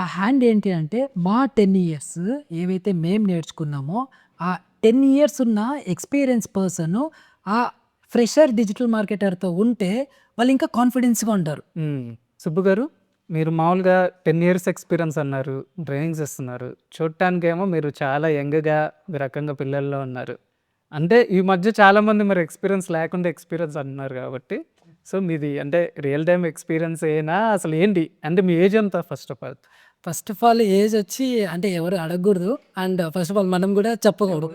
Speaker 2: ఆ హ్యాండ్ ఏంటి అంటే మా 10 years ఏవైతే మేము నేర్చుకున్నామో ఆ 10 years ఉన్న ఎక్స్పీరియన్స్ పర్సన్ ఆ ఫ్రెషర్ డిజిటల్ మార్కెటర్తో ఉంటే వాళ్ళు ఇంకా కాన్ఫిడెన్స్గా ఉంటారు.
Speaker 3: సుబ్బు గారు, మీరు మామూలుగా 10 years ఎక్స్పీరియన్స్ అన్నారు, ట్రైనింగ్స్ ఇస్తున్నారు. చూడటానికేమో మీరు చాలా యంగ్గా ఒక రకంగా పిల్లల్లో ఉన్నారు. అంటే ఈ మధ్య చాలామంది మరి ఎక్స్పీరియన్స్ లేకుండా ఎక్స్పీరియన్స్ అంటున్నారు కాబట్టి, సో మీది అంటే రియల్ టైమ్ ఎక్స్పీరియన్స్ ఏనా, అసలు ఏంటి అంటే మీ ఏజ్ ఎంత ఫస్ట్ ఆఫ్ ఆల్?
Speaker 2: ఏజ్ వచ్చి అంటే ఎవరు అడగకూడదు, అండ్ ఫస్ట్ ఆఫ్ ఆల్ మనం కూడా చెప్పకూడదు.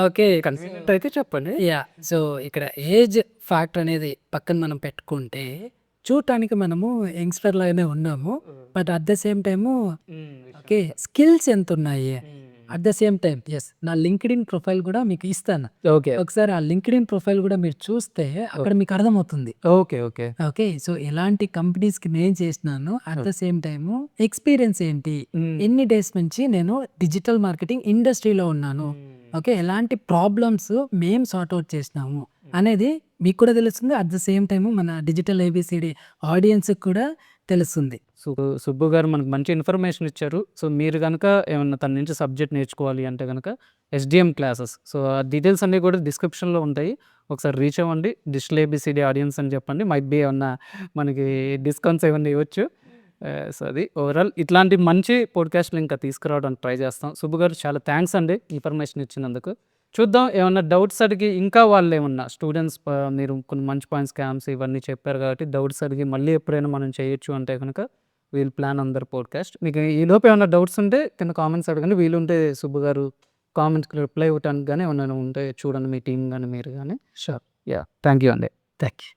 Speaker 2: ఓకే.
Speaker 3: కన్వీనియంట్ అయితే చెప్పండి.
Speaker 2: సో ఇక్కడ ఏజ్ ఫ్యాక్టర్ అనేది పక్కన మనం పెట్టుకుంటే చూడటానికి మనము యంగ్స్టర్ లాగానే ఉన్నాము, but at the same time okay skills ఎంత ఉన్నాయి అట్ ద సేమ్ టైం. నా లింక్డ్ఇన్ ప్రొఫైల్ కూడా మీకు ఇస్తాను.
Speaker 3: ఓకే.
Speaker 2: ఒకసారి ఆ లింక్డ్ఇన్ ప్రొఫైల్ కూడా మీరు చూస్తే అక్కడ మీకు అర్థమవుతుంది. ఓకే. సో ఎలాంటి కంపెనీస్కి నేను చేసినాను, at the same time experience ఏంటి, ఎన్ని డేస్ నుంచి నేను డిజిటల్ మార్కెటింగ్ ఇండస్ట్రీలో ఉన్నాను, ఓకే, ఎలాంటి ప్రాబ్లమ్స్ మేము సార్ట్అవుట్ చేసినాము అనేది మీకు కూడా తెలుస్తుంది. అట్ ద సేమ్ టైము మన డిజిటల్ ఏబిసిడి ఆడియన్స్కి కూడా తెలుస్తుంది.
Speaker 3: సుబ్బు గారు మనకు మంచి ఇన్ఫర్మేషన్ ఇచ్చారు. సో మీరు కనుక ఏమన్నా తన నుంచి సబ్జెక్ట్ నేర్చుకోవాలి అంటే కనుక ఎస్డిఎం క్లాసెస్, సో ఆ డీటెయిల్స్ అన్నీ కూడా డిస్క్రిప్షన్లో ఉంటాయి. ఒకసారి రీచ్ అవ్వండి. డిజిటల్ ఏబిసిడి ఆడియన్స్ అని చెప్పండి. మైట్ బి ఏమన్నా మనకి డిస్కౌంట్స్ ఏమన్నా ఇవ్వచ్చు. సో అది ఓవరాల్ ఇట్లాంటి మంచి పోడ్కాస్ట్లు ఇంకా తీసుకురావడానికి ట్రై చేస్తాం. సుబ్బు గారు చాలా థ్యాంక్స్ అండి ఇన్ఫర్మేషన్ ఇచ్చినందుకు. చూద్దాం ఏమన్నా డౌట్స్ అడిగి ఇంకా వాళ్ళు ఏమన్నా స్టూడెంట్స్ మీరు కొన్ని మంచి పాయింట్స్ స్కామ్స్ ఇవన్నీ చెప్పారు కాబట్టి డౌట్స్ అడిగి మళ్ళీ ఎప్పుడైనా మనం చేయొచ్చు అంటే కనుక వీల్ ప్లాన్ అందర్ పోడ్కాస్ట్. మీకు ఈలోపు ఏమైనా డౌట్స్ ఉంటే కింద కామెంట్స్ అడగండి. వీలుంటే సుబ్బు గారు కామెంట్స్కి రిప్లై ఇవ్వడానికి కానీ ఏమైనా ఉంటే చూడండి, మీ టీం కానీ మీరు కానీ.
Speaker 2: షూర్.
Speaker 3: థ్యాంక్ యూ అండి.
Speaker 2: Thank you.